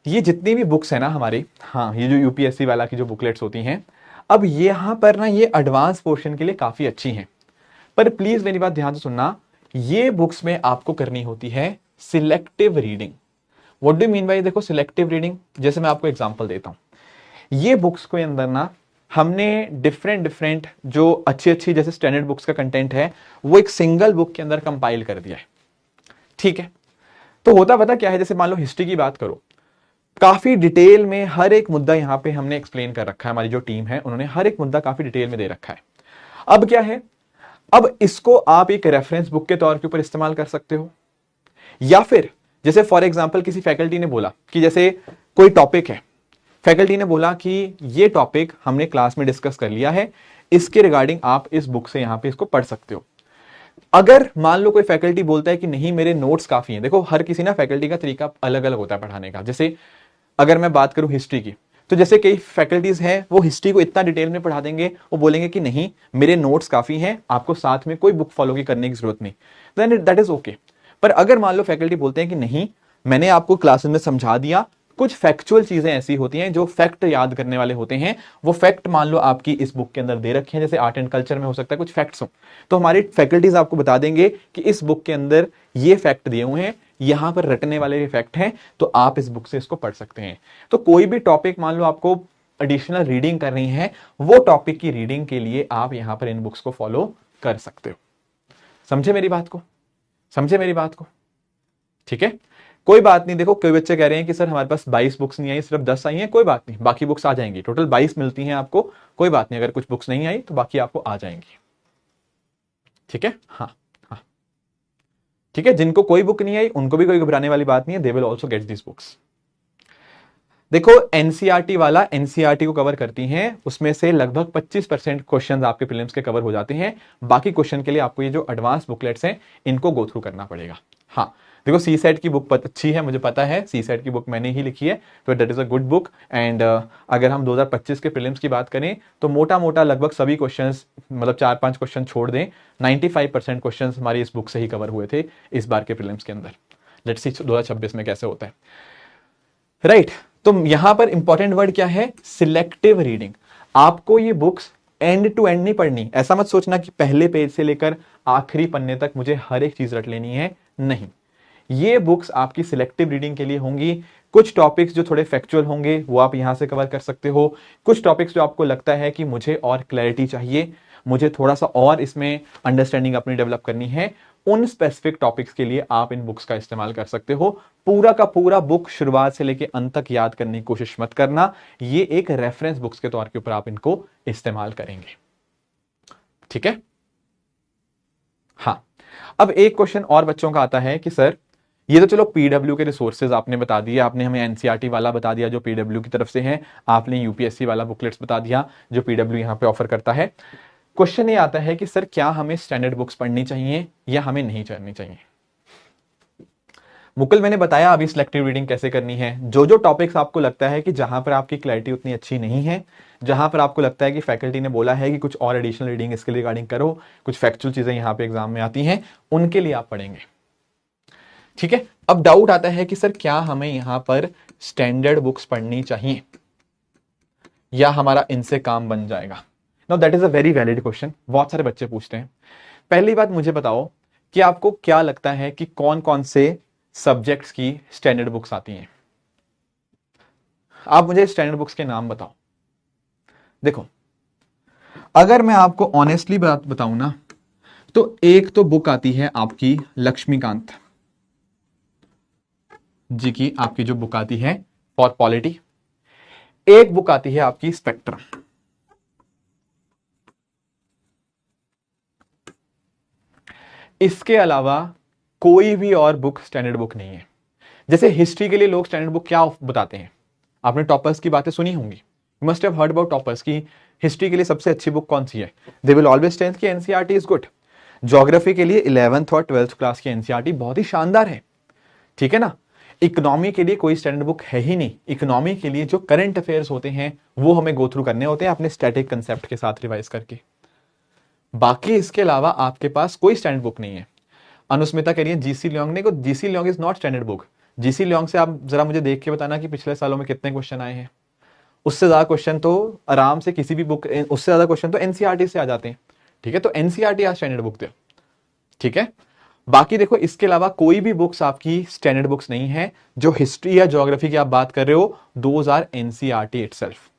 ये जितनी भी बुक्स है ना हमारी, हाँ ये जो यूपीएससी वाला की जो बुकलेट्स होती हैं, अब यहाँ पर ना ये एडवांस पोर्शन के लिए काफी अच्छी हैं। पर प्लीज मेरी बात ध्यान से सुनना, ये बुक्स में आपको करनी होती है selective reading. What do mean by, देखो सिलेक्टिव रीडिंग, जैसे मैं आपको एग्जांपल देता हूं। ये बुक्स के अंदर ना हमने डिफरेंट जो अच्छी अच्छी जैसे स्टैंडर्ड बुक्स का कंटेंट है वो एक सिंगल बुक के अंदर कंपाइल कर दिया है, ठीक है। तो होता पता क्या है, जैसे मान लो हिस्ट्री की बात करो, काफी डिटेल में हर एक मुद्दा यहां पे हमने एक्सप्लेन कर रखा है, हमारी जो टीम है उन्होंने हर एक मुद्दा काफी डिटेल में दे रखा है। अब क्या है, अब इसको आप एक रेफरेंस बुक के तौर के ऊपर इस्तेमाल कर सकते हो, या फिर जैसे फॉर एग्जांपल किसी फैकल्टी ने बोला कि जैसे कोई टॉपिक है, फैकल्टी ने बोला कि ये टॉपिक हमने क्लास में डिस्कस कर लिया है, इसके रिगार्डिंग आप इस बुक से यहां पे इसको पढ़ सकते हो। अगर मान लो कोई फैकल्टी बोलता है कि नहीं मेरे नोट्स काफी हैं, देखो हर किसी ना फैकल्टी का तरीका अलग अलग होता है पढ़ाने का। जैसे अगर मैं बात करूं हिस्ट्री की, तो जैसे कई फैकल्टीज हैं वो हिस्ट्री को इतना डिटेल में पढ़ा देंगे, वो बोलेंगे कि नहीं मेरे नोट्स काफी हैं, आपको साथ में कोई बुक फॉलो की करने की जरूरत नहीं, देन दैट इज ओके। पर अगर मान लो फैकल्टी बोलते हैं कि नहीं मैंने आपको क्लासेस में समझा दिया, कुछ फैक्चुअल चीजें ऐसी होती हैं जो फैक्ट याद करने वाले होते हैं, वो फैक्ट मान लो आपकी इस बुक के अंदर दे रखे हैं, जैसे आर्ट एंड कल्चर में हो सकता है कुछ फैक्ट्स हो, तो हमारी फैकल्टीज आपको बता देंगे कि इस बुक के अंदर ये फैक्ट दिए हुए हैं, यहां पर रटने वाले ये फैक्ट हैं, तो आप इस बुक से इसको पढ़ सकते हैं। तो कोई भी टॉपिक मान लो आपको एडिशनल रीडिंग करनी है, वो टॉपिक की रीडिंग के लिए आप यहां पर इन बुक्स को फॉलो कर सकते हो। समझे मेरी बात को? समझे मेरी बात को? ठीक है, कोई बात नहीं। देखो कोई बच्चे कह रहे हैं कि सर हमारे पास 22 बुक्स नहीं आई, सिर्फ 10 आई हैं, कोई बात नहीं, बाकी बुक्स आ जाएंगी। टोटल 22 मिलती हैं आपको, कोई बात नहीं, अगर कुछ बुक्स नहीं आई तो बाकी आपको आ जाएंगी, ठीक है। हाँ हाँ ठीक है, जिनको कोई बुक नहीं आई उनको भी कोई घबराने वाली बात नहीं है, they will also get this books. देखो एनसीईआरटी वाला एनसीईआरटी को कवर करती हैं, उसमें से लगभग 25% क्वेश्चंस आपके प्रीलिम्स के कवर हो जाते हैं। बाकी क्वेश्चन के लिए आपको ये जो एडवांस बुकलेट्स हैं इनको गो थ्रू करना पड़ेगा। हाँ देखो सी सेट की बुक अच्छी है, मुझे पता है, सी सेट की बुक मैंने ही लिखी है, तो that is a good book. And अगर हम 2025 के प्रीलिम्स की बात करें तो मोटा मोटा लगभग सभी क्वेश्चंस, मतलब 4-5 क्वेश्चन छोड़ दें, 95% क्वेश्चंस हमारी इस बुक से ही कवर हुए थे इस बार के प्रीलिम्स के अंदर। लेट्स सी 2026 में कैसे होता है, राइट। तो यहां पर इंपॉर्टेंट वर्ड क्या है, सिलेक्टिव रीडिंग। आपको ये बुक्स एंड टू एंड नहीं पढ़नी, ऐसा मत सोचना कि पहले पेज से लेकर आखिरी पन्ने तक मुझे हर एक चीज रट लेनी है, नहीं। ये बुक्स आपकी सिलेक्टिव रीडिंग के लिए होंगी। कुछ टॉपिक्स जो थोड़े फैक्चुअल होंगे वो आप यहां से कवर कर सकते हो, कुछ टॉपिक्स जो आपको लगता है कि मुझे और क्लैरिटी चाहिए, मुझे थोड़ा सा और इसमें अंडरस्टैंडिंग अपनी डेवलप करनी है, उन स्पेसिफिक टॉपिक्स के लिए आप इन बुक्स का इस्तेमाल कर सकते हो। पूरा का पूरा बुक शुरुआत से लेकर अंत तक याद करने की कोशिश मत करना, ये एक रेफरेंस बुक्स के तौर के ऊपर आप इनको इस्तेमाल करेंगे, ठीक है। हाँ, अब एक क्वेश्चन और बच्चों का आता है कि सर ये तो चलो पीडब्ल्यू के रिसोर्सेज आपने बता दिए, आपने हमें एनसीईआरटी वाला बता दिया जो पीडब्ल्यू की तरफ से है, आपने यूपीएससी वाला बुकलेट्स बता दिया जो पीडब्ल्यू यहां पे ऑफर करता है। क्वेश्चन ये आता है कि सर क्या हमें स्टैंडर्ड बुक्स पढ़नी चाहिए या हमें नहीं पढ़नी चाहिए। मुकुल मैंने बताया अभी सिलेक्टिव रीडिंग कैसे करनी है। जो जो टॉपिक्स आपको लगता है कि जहां पर आपकी क्लैरिटी उतनी अच्छी नहीं है, जहां पर आपको लगता है कि फैकल्टी ने बोला है कि कुछ और एडिशनल रीडिंग इसके रिगार्डिंग करो, कुछ फैक्चुअल चीजें यहां पे एग्जाम में आती हैं, उनके लिए आप पढ़ेंगे, ठीक है। अब डाउट आता है कि सर क्या हमें यहां पर स्टैंडर्ड बुक्स पढ़नी चाहिए या हमारा इनसे काम बन जाएगा। Now that is a very valid question, बहुत सारे बच्चे पूछते हैं। पहली बात मुझे बताओ कि आपको क्या लगता है कि कौन कौन से सब्जेक्ट्स की स्टैंडर्ड बुक्स आती हैं। आप मुझे स्टैंडर्ड बुक्स के नाम बताओ। देखो अगर मैं आपको ऑनेस्टली बात बताऊं ना, तो एक तो बुक आती है आपकी लक्ष्मीकांत जी की, आपकी जो बुक आती है फॉर पॉलिटी, एक बुक आती है आपकी स्पेक्ट्रम। इसके अलावा कोई भी और बुक स्टैंडर्ड बुक नहीं है। जैसे हिस्ट्री के लिए लोग स्टैंडर्ड बुक क्या बताते हैं, आपने टॉपर्स की बातें सुनी होंगी, you must have heard about toppers की हिस्ट्री के लिए सबसे अच्छी बुक कौन सी है, दे विल ऑलवेज टेल कि एनसीईआरटी इज गुड। ज्योग्राफी के लिए 11th और 12th क्लास की एनसीईआरटी बहुत ही शानदार है, ठीक है ना। इकोनॉमी के लिए कोई स्टैंडर्ड बुक है ही नहीं, इकोनॉमी के लिए जो करंट अफेयर्स होते हैं वो हमें गो थ्रू करने होते हैं अपने स्टैटिक कंसेप्ट के साथ रिवाइज करके। बाकी इसके अलावा आपके पास कोई स्टैंडर्ड बुक नहीं है। अनुस्मिता कह रही है जीसी लियोंग ने, GC Leong is not standard book. GC Leong से आप जरा मुझे देख के बताना कि पिछले सालों में कितने क्वेश्चन आए हैं। उससे ज्यादा क्वेश्चन तो आराम से किसी भी बुक, उससे ज्यादा क्वेश्चन तो एनसीईआरटी से आ जाते हैं, ठीक है। तो एनसीईआरटी आज स्टैंडर्ड बुक दे, ठीक है। बाकी देखो इसके अलावा कोई भी बुक्स आपकी स्टैंडर्ड बुक्स नहीं है। जो हिस्ट्री या ज्योग्राफी की आप बात कर रहे हो, दोज आर एनसीईआरटी इटसेल्फ,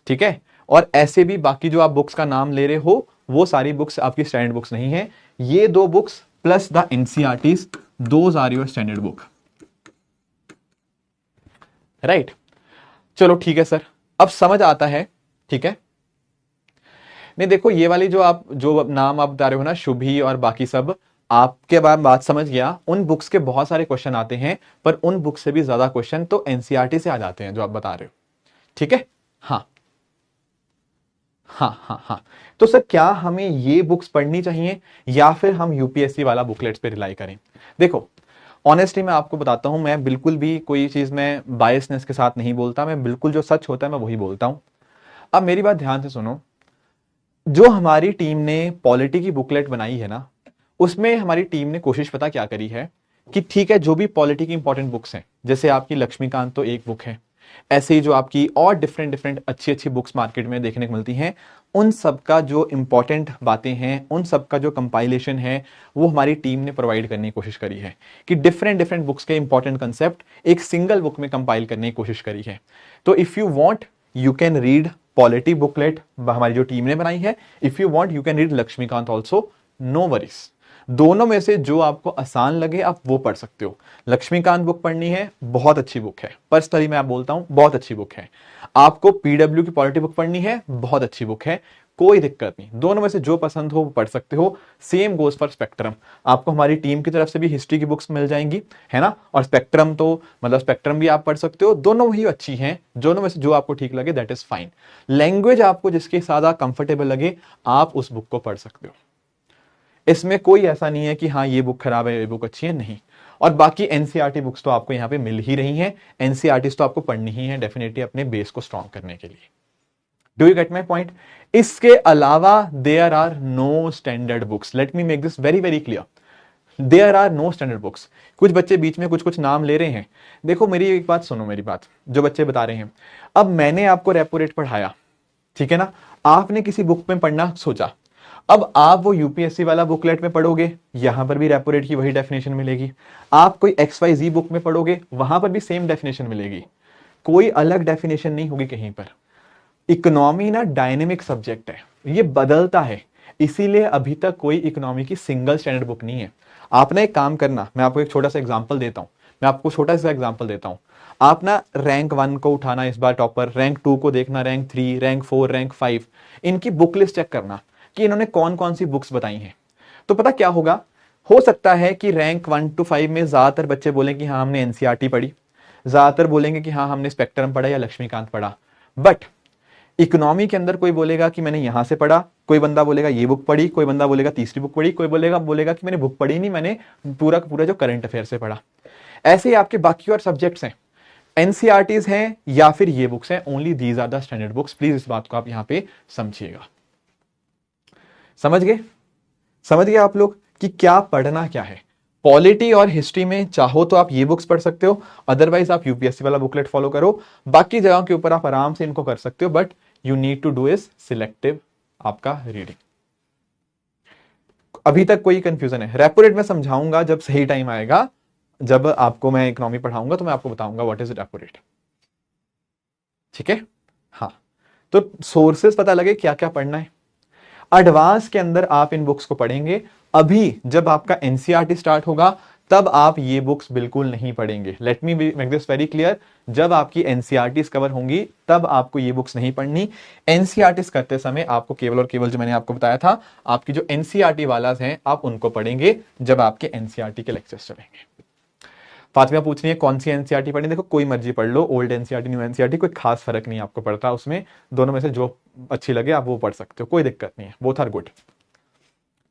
ठीक है। और ऐसे भी बाकी जो आप बुक्स का नाम ले रहे हो वो सारी बुक्स आपकी स्टैंडर्ड बुक्स नहीं है। ये दो books plus the NCERTs, those are your standard book, right. चलो ठीक है सर, अब समझ आता है, ठीक है। नहीं देखो ये वाली जो आप जो नाम आप बता रहे हो ना, शुभी और बाकी सब, आपके बाद बात समझ गया। उन बुक्स के बहुत सारे क्वेश्चन आते हैं, पर उन बुक्स से भी ज्यादा क्वेश्चन तो एनसीईआरटी से आ जाते हैं जो आप बता रहे हो, ठीक है। हाँ हाँ हाँ हाँ, तो सर क्या हमें ये बुक्स पढ़नी चाहिए या फिर हम यूपीएससी वाला बुकलेट्स पे रिलाई करें। देखो ऑनेस्टली मैं आपको बताता हूं, मैं बिल्कुल भी कोई चीज में बायसनेस के साथ नहीं बोलता, मैं बिल्कुल जो सच होता है मैं वही बोलता हूं। अब मेरी बात ध्यान से सुनो, जो हमारी टीम ने पॉलिटी की बुकलेट बनाई है ना, उसमें हमारी टीम ने कोशिश पता क्या करी है कि ठीक है जो भी पॉलिटी की इंपॉर्टेंट बुक्स हैं, जैसे आपकी लक्ष्मीकांत तो एक बुक है, ऐसे ही जो आपकी और डिफरेंट डिफरेंट अच्छी अच्छी बुक्स मार्केट में देखने को मिलती हैं, उन सब का जो इंपॉर्टेंट बातें हैं, उन सब का जो कंपाइलेशन है, वो हमारी टीम ने प्रोवाइड करने की कोशिश करी है कि डिफरेंट डिफरेंट बुक्स के इंपॉर्टेंट कंसेप्ट एक सिंगल बुक में कंपाइल करने की कोशिश करी है। तो if you want you can read polity booklet हमारी जो टीम ने बनाई है, if you want you can read Laxmikanth also, no worries. दोनों में से जो आपको आसान लगे आप वो पढ़ सकते हो। लक्ष्मीकांत बुक पढ़नी है, बहुत अच्छी बुक है, पर्सनली मैं आप बोलता हूं बहुत अच्छी बुक है। आपको पीडब्ल्यू की पॉलिटी बुक पढ़नी है, बहुत अच्छी बुक है, कोई दिक्कत नहीं, दोनों में से जो पसंद हो वो पढ़ सकते हो। सेम गोज फॉर स्पेक्ट्रम, आपको हमारी टीम की तरफ से भी हिस्ट्री की बुक्स मिल जाएंगी, है ना। और स्पेक्ट्रम तो मतलब स्पेक्ट्रम भी आप पढ़ सकते हो, दोनों ही अच्छी हैं, दोनों में से जो आपको ठीक लगे दैट इज फाइन। लैंग्वेज आपको जिसके साथ कंफर्टेबल लगे आप उस बुक को पढ़ सकते हो। इसमें कोई ऐसा नहीं है कि हाँ ये बुक खराब है ये बुक अच्छी है, नहीं। और बाकी एनसीईआरटी बुक्स तो आपको यहाँ पे मिल ही रही हैं, एनसीईआरटी तो आपको पढ़नी ही है डेफिनेटली अपने बेस को स्ट्रॉन्ग करने के लिए। Do you get my point? इसके अलावा there are no standard books, let me make this very very clear, there are no standard books. कुछ बच्चे बीच में कुछ कुछ नाम ले रहे हैं, देखो मेरी एक बात सुनो, मेरी बात जो बच्चे बता रहे हैं, अब मैंने आपको रेपो रेट पढ़ाया, ठीक है ना, आपने किसी बुक में पढ़ना सोचा, अब आप वो यूपीएससी वाला बुकलेट में पढ़ोगे, यहां पर भी रेपो रेट की वही डेफिनेशन मिलेगी, आप कोई XYZ बुक में पढ़ोगे वहां पर भी सेम डेफिनेशन मिलेगी, कोई अलग डेफिनेशन नहीं होगी कहीं पर। इकोनॉमी ना डायनेमिक सब्जेक्ट है, ये बदलता है, इसीलिए अभी तक कोई इकोनॉमी की सिंगल स्टैंडर्ड बुक नहीं है। आपने एक काम करना, मैं आपको एक छोटा सा एग्जांपल देता हूं, मैं आपको छोटा सा एग्जांपल देता हूं, आप ना रैंक 1 को उठाना इस बार टॉपर, रैंक 2 को देखना, रैंक 3, रैंक 4, रैंक 5, इनकी बुक लिस्ट चेक करना कि इन्होंने कौन कौन सी बुक्स बताई हैं। तो पता क्या होगा, हो सकता है कि रैंक 1 to 5 में ज्यादातर बच्चे बोलें कि हाँ हमने एनसीईआरटी पढ़ी, ज्यादातर बोलेंगे कि हाँ हमने स्पेक्ट्रम पढ़ा या लक्ष्मीकांत पढ़ा, बट इकोनॉमी के अंदर कोई बोलेगा कि मैंने यहां से पढ़ा, कोई बंदा बोलेगा ये बुक पढ़ी, कोई बंदा बोलेगा तीसरी बुक पढ़ी, कोई बोलेगा कि मैंने बुक पढ़ी नहीं, मैंने पूरा का पूरा जो करंट अफेयर से पढ़ा। ऐसे ही आपके बाकी और सब्जेक्ट्स हैं, एनसीईआरटीज हैं या फिर ये बुक्स हैं, only these are the standard books. Please इस बात को आप यहां पे समझिएगा। समझ गए? समझ गए आप लोग कि क्या पढ़ना क्या है? पॉलिटी और हिस्ट्री में चाहो तो आप ये बुक्स पढ़ सकते हो, अदरवाइज आप यूपीएससी वाला बुकलेट फॉलो करो, बाकी जगहों के ऊपर आप आराम से इनको कर सकते हो, but you need to do is selective आपका रीडिंग। अभी तक कोई कंफ्यूजन है? रेपो रेट में समझाऊंगा जब सही टाइम आएगा, जब आपको मैं इकोनॉमी पढ़ाऊंगा तो मैं आपको बताऊंगा व्हाट इज रेपो रेट, ठीक है? हाँ, तो सोर्सेस पता लगे क्या क्या पढ़ना है। एडवांस के अंदर आप इन बुक्स को पढ़ेंगे, अभी जब आपका एनसीईआरटी स्टार्ट होगा तब आप ये बुक्स बिल्कुल नहीं पढ़ेंगे। Late me make this very clear, जब आपकी एनसीईआरटी कवर होंगी तब आपको ये बुक्स नहीं पढ़नी। एनसीईआरटी करते समय आपको केवल और केवल जो मैंने आपको बताया था, आपकी जो एनसीईआरटी वाला हैं आप उनको पढ़ेंगे जब आपके एनसीईआरटी के लेक्चर्स चलेंगे। फातिमा पूछ रही है कौन सी एनसीईआरटी पढ़नी? देखो कोई मर्जी पढ़ लो, ओल्ड एनसीईआरटी न्यू एनसीईआरटी कोई खास फर्क नहीं आपको पड़ता उसमें, दोनों में से जो अच्छी लगे आप वो पढ़ सकते हो, कोई दिक्कत नहीं है, बोथ आर गुड,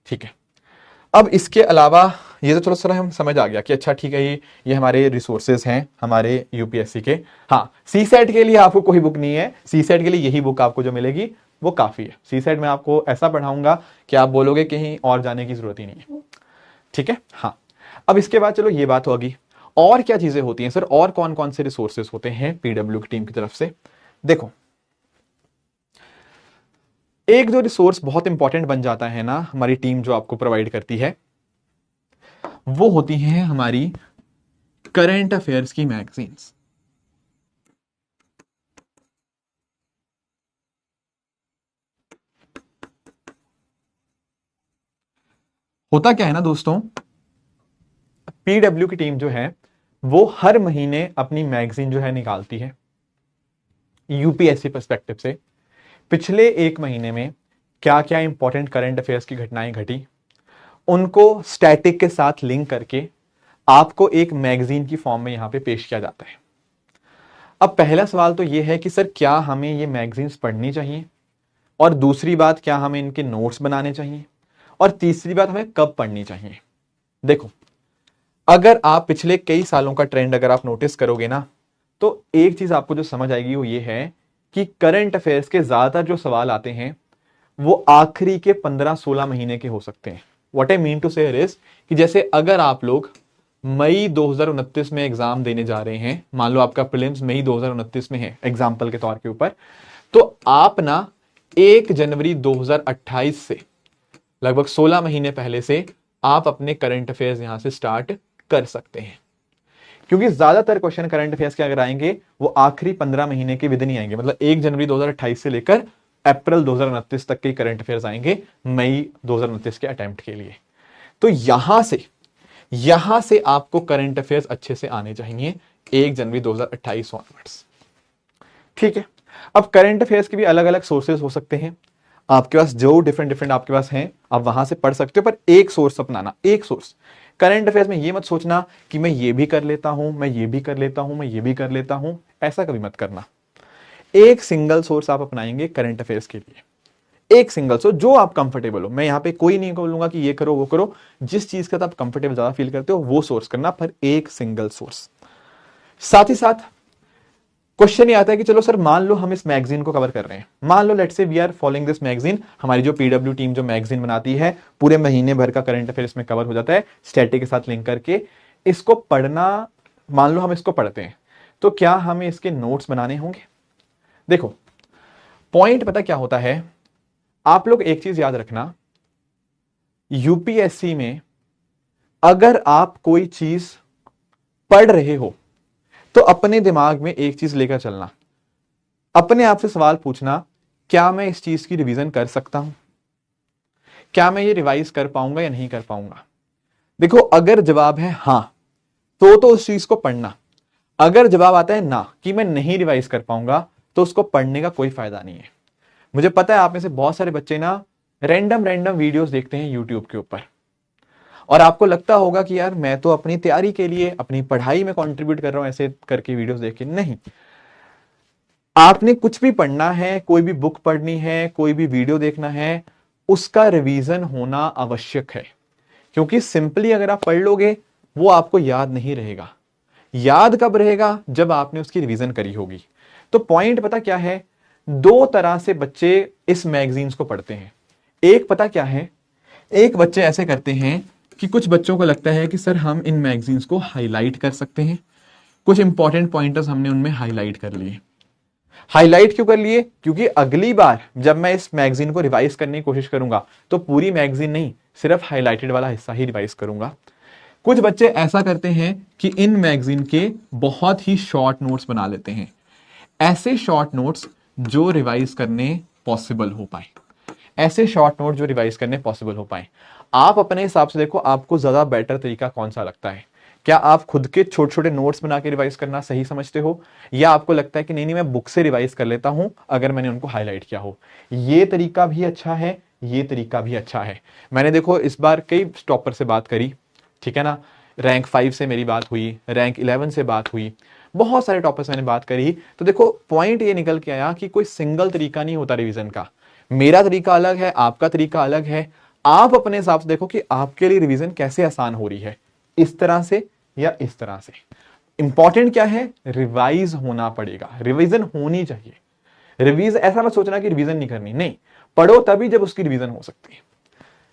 ठीक है। अब इसके अलावा ये तो चलो सर हम समझ आ गया कि अच्छा ठीक है, ये हमारे रिसोर्सेज हैं हमारे यूपीएससी के। हाँ, सी सेट के लिए आपको कोई बुक नहीं है, सी सेट के लिए यही बुक आपको जो मिलेगी वो काफी है। सी सेट में आपको ऐसा पढ़ाऊंगा कि आप बोलोगे कहीं और जाने की जरूरत ही नहीं है, ठीक है। हाँ, अब इसके बाद चलो ये बात होगी, और क्या चीजें होती हैं सर, और कौन कौन से रिसोर्सेज होते हैं पीडब्ल्यू की टीम की तरफ से? देखो, एक जो रिसोर्स बहुत इंपॉर्टेंट बन जाता है ना हमारी टीम जो आपको प्रोवाइड करती है, वो होती हैं हमारी करंट अफेयर्स की मैगजीन्स। होता क्या है ना दोस्तों, पीडब्ल्यू की टीम जो है वो हर महीने अपनी मैगजीन जो है निकालती है यूपीएससी पर्सपेक्टिव से, पिछले एक महीने में क्या क्या इंपॉर्टेंट करंट अफेयर्स की घटनाएं घटी, उनको स्टैटिक के साथ लिंक करके आपको एक मैगजीन की फॉर्म में यहां पे पेश किया जाता है। अब पहला सवाल तो यह है कि सर क्या हमें ये मैगजीन्स पढ़नी चाहिए, और दूसरी बात क्या हमें इनके नोट्स बनाने चाहिए, और तीसरी बात हमें कब पढ़नी चाहिए। देखो, अगर आप पिछले कई सालों का ट्रेंड अगर आप नोटिस करोगे ना, तो एक चीज आपको जो समझ आएगी वो ये है कि करंट अफेयर्स के ज्यादातर जो सवाल आते हैं वो आखिरी के 15-16 महीने के हो सकते हैं। व्हाट आई मीन टू से इज कि जैसे अगर आप लोग मई 2029 में एग्जाम देने जा रहे हैं, मान लो आपका प्रीलिम्स मई 2029 में है एग्जाम्पल के तौर के ऊपर, तो आप ना 1 जनवरी 2028 से लगभग 16 महीने पहले से आप अपने करंट अफेयर्स यहां से स्टार्ट कर सकते हैं, क्योंकि ज्यादातर क्वेश्चन करंट अफेयर्स के अगर आएंगे वो आखिरी 15 महीने के विद नहीं आएंगे, मतलब 1 जनवरी 2028 से लेकर अप्रैल 2029 तक के करंट अफेयर्स आएंगे मई 2029 के अटेम्प्ट के लिए। तो यहां से आपको करंट अफेयर्स अच्छे से आने चाहिए 1 जनवरी 2028 ऑनवर्ड्स, ठीक है। अब करंट अफेयर्स के भी अलग अलग सोर्सेज हो सकते हैं, आपके पास जो डिफरेंट आपके पास हैं आप वहां से पढ़ सकते हो, पर एक सोर्स अपनाना, एक सोर्स। करंट अफेयर्स में ये मत सोचना कि मैं ये भी कर लेता हूं, मैं ये भी कर लेता हूं, मैं ये भी कर लेता हूं, ऐसा कभी मत करना। एक सिंगल सोर्स आप अपनाएंगे करंट अफेयर्स के लिए, एक सिंगल सोर्स जो आप कंफर्टेबल हो। मैं यहां पे कोई नहीं बोलूंगा कि ये करो वो करो, जिस चीज के साथ आप कंफर्टेबल ज्यादा फील करते हो वो सोर्स करना, पर एक सिंगल सोर्स। साथ ही साथ क्वेश्चन ये आता है कि चलो सर मान लो हम इस मैगजीन को कवर कर रहे हैं, मान लो let's say we are following this magazine, हमारी जो पीडब्ल्यू टीम जो मैगजीन बनाती है पूरे महीने भर का करंट अफेयर इसमें कवर हो जाता है स्टैटिक के साथ लिंक करके। इसको पढ़ना, मान लो हम इसको पढ़ते हैं, तो क्या हमें इसके नोट्स बनाने होंगे? देखो पॉइंट पता क्या होता है, आप लोग एक चीज याद रखना, यूपीएससी में अगर आप कोई चीज पढ़ रहे हो तो अपने दिमाग में एक चीज लेकर चलना, अपने आप से सवाल पूछना, क्या मैं इस चीज की रिवीजन कर सकता हूं? क्या मैं ये रिवाइज कर पाऊंगा या नहीं कर पाऊंगा? देखो अगर जवाब है हां तो उस चीज को पढ़ना, अगर जवाब आता है ना कि मैं नहीं रिवाइज कर पाऊंगा तो उसको पढ़ने का कोई फायदा नहीं है। मुझे पता है आप में से बहुत सारे बच्चे ना रैंडम वीडियोस देखते हैं यूट्यूब के ऊपर, और आपको लगता होगा कि यार मैं तो अपनी तैयारी के लिए अपनी पढ़ाई में कंट्रीब्यूट कर रहा हूं ऐसे करके वीडियोस देख के। नहीं, आपने कुछ भी पढ़ना है, कोई भी बुक पढ़नी है, कोई भी वीडियो देखना है, उसका रिवीजन होना आवश्यक है, क्योंकि सिंपली अगर आप पढ़ लोगे वो आपको याद नहीं रहेगा। याद कब रहेगा? जब आपने उसकी रिवीजन करी होगी। तो पॉइंट पता क्या है, दो तरह से बच्चे इस मैगजीन्स को पढ़ते हैं। एक पता क्या है, एक बच्चे ऐसे करते हैं कि कुछ बच्चों को लगता है कि सर हम इन मैगजीन्स को हाईलाइट कर सकते हैं, कुछ इंपॉर्टेंट पॉइंटर्स हमने उनमें हाईलाइट कर लिए। हाईलाइट क्यों कर लिए? क्योंकि अगली बार जब मैं इस मैगजीन को रिवाइज करने की कोशिश करूंगा तो पूरी मैगजीन नहीं, सिर्फ हाईलाइटेड वाला हिस्सा ही रिवाइज करूंगा। कुछ बच्चे ऐसा करते हैं कि इन मैगजीन के बहुत ही शॉर्ट नोट्स बना लेते हैं, ऐसे शॉर्ट नोट्स जो रिवाइज करने पॉसिबल हो पाए, ऐसे शॉर्ट नोट जो रिवाइज करने पॉसिबल हो पाए। आप अपने हिसाब से देखो आपको ज्यादा बेटर तरीका कौन सा लगता है। क्या आप खुद के छोटे छोटे नोट्स बना के रिवाइज करना सही समझते हो, या आपको लगता है कि नहीं मैं बुक से रिवाइज कर लेता हूं अगर मैंने उनको हाईलाइट किया हो? ये तरीका भी अच्छा है, ये तरीका भी अच्छा है। मैंने देखो इस बार कई टॉपर से बात करी, ठीक है ना, रैंक 5 से मेरी बात हुई, रैंक 11 से बात हुई, बहुत सारे टॉपर्स मैंने बात करी। तो देखो पॉइंट ये निकल के आया कि कोई सिंगल तरीका नहीं होता रिवीजन का। मेरा तरीका अलग है, आपका तरीका अलग है। आप अपने हिसाब से देखो कि आपके लिए रिवीजन कैसे आसान हो रही है, इस तरह से या इस तरह से। इंपॉर्टेंट क्या है, रिवाइज होना पड़ेगा, रिवीजन होनी चाहिए। रिवीज ऐसा मत सोचना कि रिवीजन नहीं करनी, नहीं, पढ़ो तभी जब उसकी रिवीजन हो सकती है।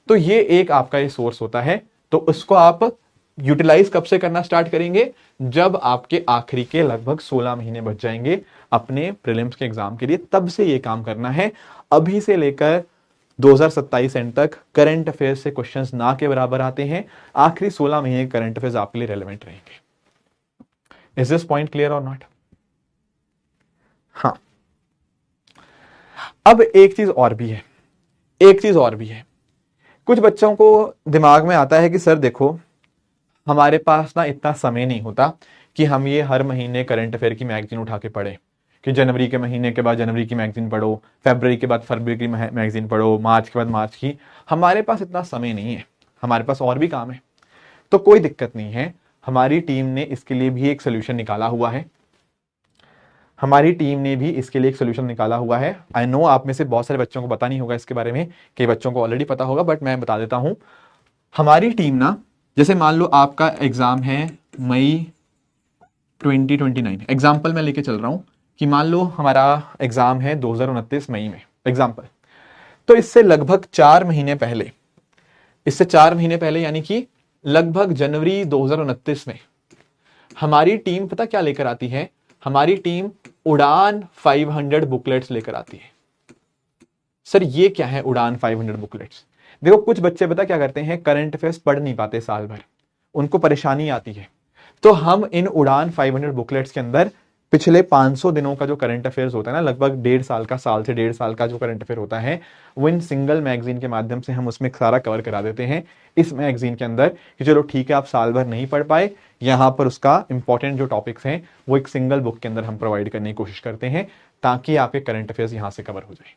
तो ये एक आपका ये सोर्स होता है, तो उसको आप यूटिलाइज कब से करना स्टार्ट करेंगे? जब आपके आखिरी के लगभग 16 महीने बच जाएंगे अपने प्रीलिम्स के एग्जाम के लिए, तब से ये काम करना है। अभी से लेकर 2027 एंड तक करंट अफेयर्स से क्वेश्चंस ना के बराबर आते हैं, आखिरी 16 महीने करंट अफेयर्स आपके लिए रेलेवेंट रहेंगे। इज दिस पॉइंट क्लियर और नॉट? हाँ, अब एक चीज और भी है, एक चीज और भी है। कुछ बच्चों को दिमाग में आता है कि सर देखो हमारे पास ना इतना समय नहीं होता कि हम ये हर महीने करंट अफेयर की मैगजीन उठा के पढ़े, कि जनवरी के महीने के बाद जनवरी की मैगजीन पढ़ो, फरवरी के बाद फरवरी की मैगजीन पढ़ो, मार्च के बाद मार्च की। हमारे पास इतना समय नहीं है, हमारे पास और भी काम है। तो कोई दिक्कत नहीं है, हमारी टीम ने इसके लिए भी एक सोल्यूशन निकाला हुआ है। हमारी टीम ने भी इसके लिए एक सोल्यूशन निकाला हुआ है। आई नो आप में से बहुत सारे बच्चों को पता नहीं होगा इसके बारे में, कई बच्चों को ऑलरेडी पता होगा, बट मैं बता देता हूं। हमारी टीम ना, जैसे मान लो आपका एग्जाम है मई 2029, एग्जाम्पल मैं लेके चल रहा हूं कि मान लो हमारा एग्जाम है 2029 मई में, एग्जाम्पल। तो इससे लगभग 4 महीने पहले, इससे 4 महीने पहले यानी कि लगभग जनवरी 2029 में हमारी टीम पता क्या लेकर आती है? हमारी टीम उड़ान 500 बुकलेट्स लेकर आती है। सर ये क्या है उड़ान 500 बुकलेट्स? देखो कुछ बच्चे पता क्या करते हैं, करंट अफेयर्स पढ़ नहीं पाते साल भर, उनको परेशानी आती है। तो हम इन उड़ान 500 बुकलेट्स के अंदर पिछले 500 दिनों का जो करंट अफेयर्स होता है ना, लगभग 1.5 साल का, साल से 1.5 साल का जो करंट अफेयर होता है, वो इन सिंगल मैगजीन के माध्यम से हम उसमें सारा कवर करा देते हैं इस मैगजीन के अंदर। कि चलो ठीक है आप साल भर नहीं पढ़ पाए, यहां पर उसका इंपॉर्टेंट जो टॉपिक्स हैं वो एक सिंगल बुक के अंदर हम प्रोवाइड करने की कोशिश करते हैं, ताकि आपके करंट अफेयर्स यहां से कवर हो जाए।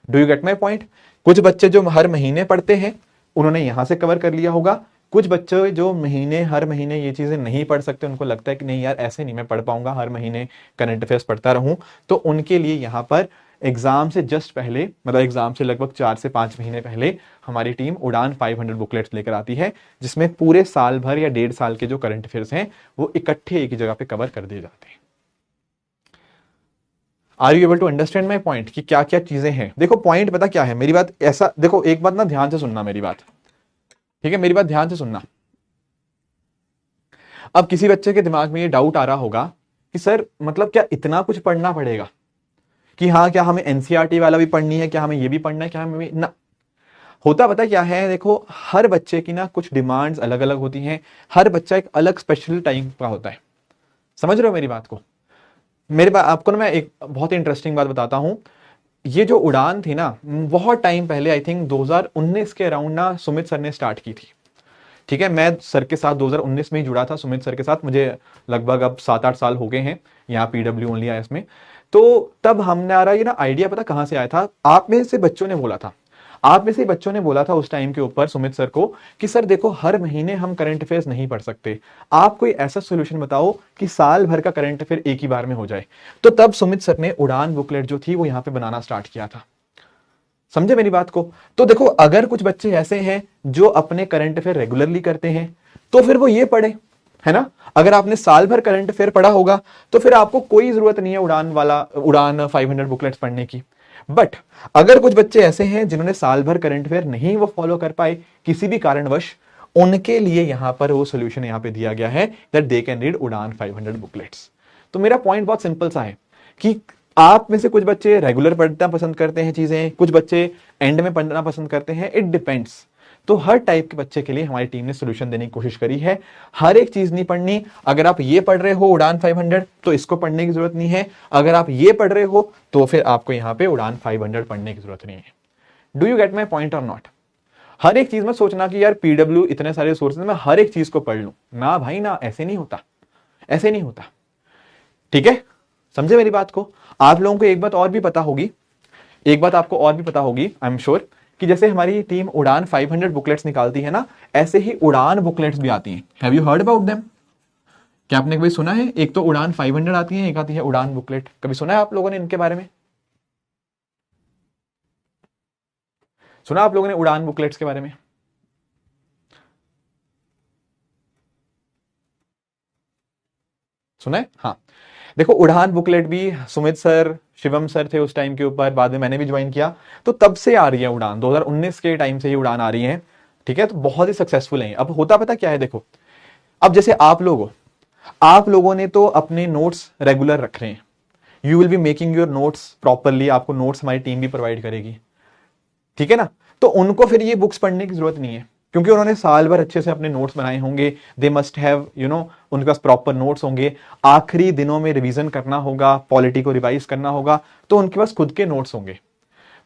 Do you get my point? कुछ बच्चे जो हर महीने पढ़ते हैं उन्होंने यहां से कवर कर लिया होगा। कुछ बच्चे जो हर महीने ये चीजें नहीं पढ़ सकते, उनको लगता है कि नहीं यार ऐसे नहीं मैं पढ़ पाऊंगा, हर महीने करंट अफेयर्स पढ़ता रहूं, तो उनके लिए यहां पर एग्जाम से जस्ट पहले, मतलब एग्जाम से लगभग 4 से 5 महीने पहले हमारी टीम उड़ान 500 बुकलेट्स लेकर आती है, जिसमें पूरे साल भर या 1.5 साल के जो करंट अफेयर्स हैं वो इकट्ठे एक ही जगह पे कवर कर दिए जाते हैं। Are you able to understand my point कि क्या क्या चीजें हैं? देखो पॉइंट पता क्या है, मेरी बात ऐसा देखो, एक बात ना ध्यान से सुनना मेरी बात, ठीक है, मेरी बात ध्यान से सुनना। अब किसी बच्चे के दिमाग में ये डाउट आ रहा होगा कि सर मतलब क्या इतना कुछ पढ़ना पड़ेगा, कि हाँ क्या हमें एनसीईआरटी वाला भी पढ़नी है, क्या हमें ये भी पढ़ना है, क्या हमें ना। होता पता क्या है, देखो हर बच्चे की ना कुछ डिमांड्स अलग अलग होती हैं, हर बच्चा एक अलग स्पेशल टाइम का होता है। समझ रहे हो मेरी बात को? मेरे बात आपको ना मैं एक बहुत इंटरेस्टिंग बात बताता हूं। ये जो उड़ान थी ना, बहुत टाइम पहले, आई थिंक 2019 के अराउंड ना सुमित सर ने स्टार्ट की थी। ठीक है, मैं सर के साथ 2019 में ही जुड़ा था, सुमित सर के साथ। मुझे लगभग अब 7-8 साल हो गए हैं यहाँ पीडब्ल्यू ओनली आया इसमें। तो तब हमने आ रहा ये ना आइडिया पता कहां से आया था, आप में से बच्चों ने बोला था, आप में से बच्चों ने बोला था उस टाइम के ऊपर सुमित सर को कि सर देखो हर महीने हम करंट अफेयर्स नहीं पढ़ सकते, आप कोई ऐसा सोल्यूशन बताओ कि साल भर का करंट अफेयर एक ही बार में हो जाए। तो तब सुमित सर ने उड़ान बुकलेट जो थी वो यहाँ पे बनाना स्टार्ट किया था। समझे मेरी बात को? तो देखो अगर कुछ बच्चे ऐसे हैं जो अपने करंट अफेयर रेगुलरली करते हैं तो फिर वो ये पढ़े, है ना। अगर आपने साल भर करंट अफेयर पढ़ा होगा तो फिर आपको कोई जरूरत नहीं है उड़ान 500 बुकलेट्स पढ़ने की। बट अगर कुछ बच्चे ऐसे हैं जिन्होंने साल भर करंट अफेयर नहीं वो फॉलो कर पाए किसी भी कारणवश, उनके लिए यहां पर वो सोल्यूशन यहां पे दिया गया है दैट दे कैन रीड उड़ान 500 बुकलेट्स। तो मेरा पॉइंट बहुत सिंपल सा है कि आप में से कुछ बच्चे रेगुलर पढ़ना पसंद करते हैं चीजें, कुछ बच्चे एंड में पढ़ना पसंद करते हैं, इट डिपेंड्स। तो हर टाइप के बच्चे के लिए हमारी टीम ने सोल्यूशन देने की कोशिश करी है। हर एक चीज नहीं पढ़नी, अगर आप ये पढ़ रहे हो उड़ान 500 तो इसको पढ़ने की जरूरत नहीं है, अगर आप ये पढ़ रहे हो तो फिर आपको यहां पे उड़ान 500 पढ़ने की जरूरत नहीं है। Do you get my point और नॉट? हर एक चीज में सोचना कि यार पीडब्ल्यू इतने सारे सोर्सेज में हर एक चीज को पढ़ लूं, ना भाई ना, ऐसे नहीं होता, ऐसे नहीं होता। ठीक है, समझे मेरी बात को? आप लोगों को एक बात और भी पता होगी, एक बात आपको और भी पता होगी आई एम श्योर, कि जैसे हमारी टीम उड़ान 500 बुकलेट्स निकालती है ना, ऐसे ही उड़ान बुकलेट्स भी आती हैं। Have you heard about them? क्या आपने कभी सुना है? एक तो उड़ान 500 आती है, एक आती है उड़ान बुकलेट। कभी सुना है आप लोगों ने इनके बारे में? सुना आप लोगों ने उड़ान बुकलेट्स के बारे में? सुना है? हाँ, देखो उड़ान बुकलेट भी सुमित सर, शिवम सर थे उस टाइम के ऊपर, बाद में मैंने भी ज्वाइन किया, तो तब से आ रही है उड़ान, 2019 के टाइम से ही उड़ान आ रही है। ठीक है, तो बहुत ही सक्सेसफुल है। अब होता पता क्या है, देखो अब जैसे आप लोगों ने तो अपने नोट्स रेगुलर रख रहे हैं, you will be making your notes properly, आपको नोट्स हमारी टीम भी प्रोवाइड करेगी, ठीक है ना। तो उनको फिर ये बुक्स पढ़ने की जरूरत नहीं है, क्योंकि उन्होंने साल भर अच्छे से अपने नोट्स बनाए होंगे, दे मस्ट हैव उनके पास प्रॉपर नोट्स होंगे। आखिरी दिनों में रिवीजन करना होगा, पॉलिटी को रिवाइज करना होगा, तो उनके पास खुद के नोट्स होंगे।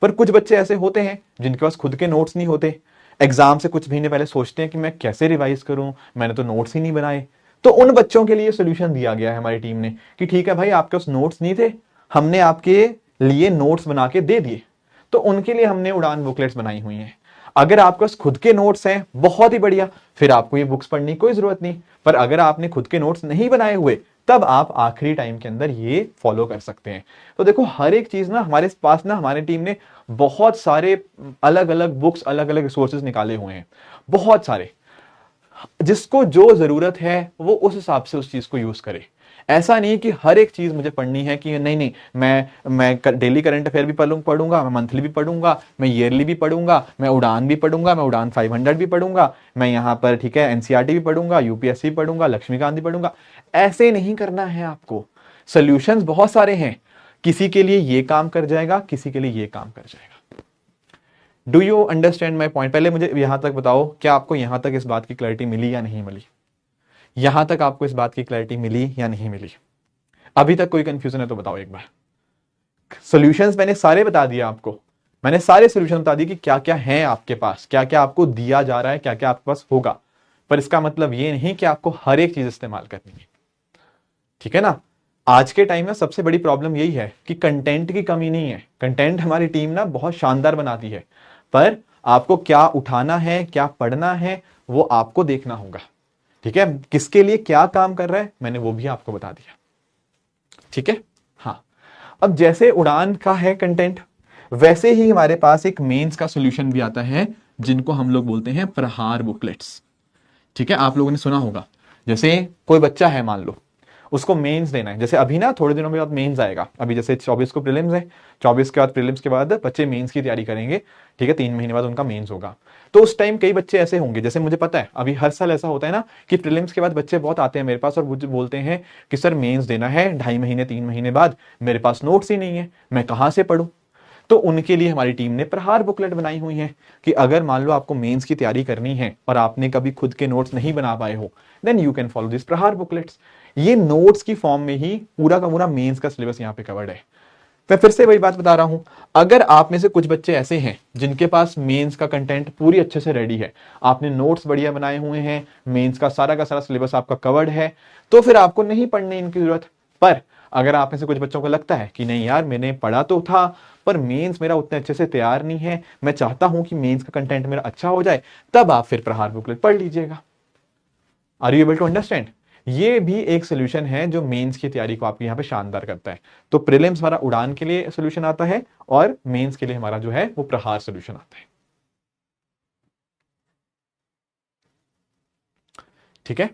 पर कुछ बच्चे ऐसे होते हैं जिनके पास खुद के नोट्स नहीं होते, एग्जाम से कुछ महीने पहले सोचते हैं कि मैं कैसे रिवाइज करूं, मैंने तो नोट्स ही नहीं बनाए। तो उन बच्चों के लिए सोल्यूशन दिया गया है हमारी टीम ने कि ठीक है भाई, आपके पास नोट्स नहीं थे, हमने आपके लिए नोट्स बना के दे दिए, तो उनके लिए हमने उड़ान बुकलेट्स बनाई हुई हैं। अगर आपके पास खुद के नोट्स हैं, बहुत ही बढ़िया, फिर आपको ये बुक्स पढ़ने की कोई जरूरत नहीं। पर अगर आपने खुद के नोट्स नहीं बनाए हुए, तब आप आखिरी टाइम के अंदर ये फॉलो कर सकते हैं। तो देखो हर एक चीज ना हमारे पास ना, हमारी टीम ने बहुत सारे अलग अलग बुक्स, अलग अलग रिसोर्सेज निकाले हुए हैं, बहुत सारे। जिसको जो जरूरत है वो उस हिसाब से उस चीज को यूज करे। ऐसा नहीं कि हर एक चीज मुझे पढ़नी है कि नहीं नहीं, मैं डेली करंट अफेयर भी पढ़ूंगा, मैं मंथली भी पढ़ूंगा, मैं ईयरली भी पढ़ूंगा, मैं उड़ान भी पढ़ूंगा, मैं उड़ान 500 भी पढ़ूंगा, मैं यहाँ पर ठीक है एनसीईआरटी भी पढ़ूंगा, यूपीएससी भी पढ़ूंगा, लक्ष्मीकांत भी पढ़ूंगा। ऐसे नहीं करना है आपको। सोल्यूशंस बहुत सारे हैं, किसी के लिए ये काम कर जाएगा, किसी के लिए ये काम कर जाएगा। Do you understand my point? पहले मुझे यहां तक बताओ, क्या आपको यहां तक इस बात की क्लैरिटी मिली या नहीं मिली? यहां तक आपको इस बात की क्लैरिटी मिली या नहीं मिली? अभी तक कोई कंफ्यूजन है तो बताओ एक बार। सॉल्यूशंस मैंने सारे बता दिए आपको, मैंने सारे सॉल्यूशन बता दिए कि क्या क्या है आपके पास, क्या क्या आपको दिया जा रहा है, क्या क्या आपके पास होगा। पर इसका मतलब ये नहीं कि आपको हर एक चीज इस्तेमाल करनी है, ठीक है ना। आज के टाइम में सबसे बड़ी प्रॉब्लम यही है कि कंटेंट की कमी नहीं है, कंटेंट हमारी टीम ना बहुत शानदार बनाती है, पर आपको क्या उठाना है, क्या पढ़ना है, वो आपको देखना होगा। ठीक है, किसके लिए क्या काम कर रहा है मैंने वो भी आपको बता दिया, ठीक है। हाँ, अब जैसे उड़ान का है कंटेंट, वैसे ही हमारे पास एक मेंस का सॉल्यूशन भी आता है, जिनको हम लोग बोलते हैं प्रहार बुकलेट्स। ठीक है, आप लोगों ने सुना होगा। जैसे कोई बच्चा है, मान लो उसको मेंस देना है, जैसे अभी ना थोड़े दिनों के बाद मेंस आएगा, अभी जैसे 24 को प्रीलिम्स है, 24 के बाद प्रीलिम्स के बाद बच्चे मेंस की तैयारी करेंगे। ठीक है, 3 महीने बाद उनका मेंस होगा। तो उस टाइम कई बच्चे ऐसे होंगे, जैसे मुझे पता है अभी हर साल ऐसा होता है ना कि प्रीलिम्स के बाद बच्चे बहुत आते हैं मेरे पास और मुझे बोलते हैं कि सर मेंस देना है 2.5 महीने 3 महीने बाद, मेरे पास नोट्स ही नहीं है, मैं कहां से पढ़ूं। तो उनके लिए हमारी टीम ने प्रहार बुकलेट बनाई हुई है कि अगर मान लो आपको मेंस की तैयारी करनी है और आपने कभी खुद के नोट्स नहीं बना पाए हो, then you can follow this Prahar booklets. ये नोट्स की फॉर्म में ही पूरा का पूरा मेंस का सिलेबस यहाँ पे कवर्ड है। मैं फिर से वही बात बता रहा हूं, अगर आप में से कुछ बच्चे ऐसे हैं जिनके पास मेंस का कंटेंट पूरी अच्छे से रेडी है, आपने नोट्स बढ़िया बनाए हुए हैं, मेंस का सारा सिलेबस आपका कवर्ड है, तो फिर आपको नहीं पढ़ने इनकी जरूरत। पर अगर आप में से कुछ बच्चों को लगता है कि नहीं यार, मैंने पढ़ा तो था पर मेंस मेरा उतने अच्छे से तैयार नहीं है, मैं चाहता हूं कि मेंस का कंटेंट मेरा अच्छा हो जाए, तब आप फिर प्रहार बुकलेट पढ़ लीजिएगा। Are you able to understand? ये भी एक सोल्यूशन है जो मेंस की तैयारी को आपके यहां पे शानदार करता है। तो प्रीलिम्स हमारा उड़ान के लिए सोल्यूशन आता है और मेंस के लिए हमारा जो है वो प्रहार सोल्यूशन आता है। ठीक है,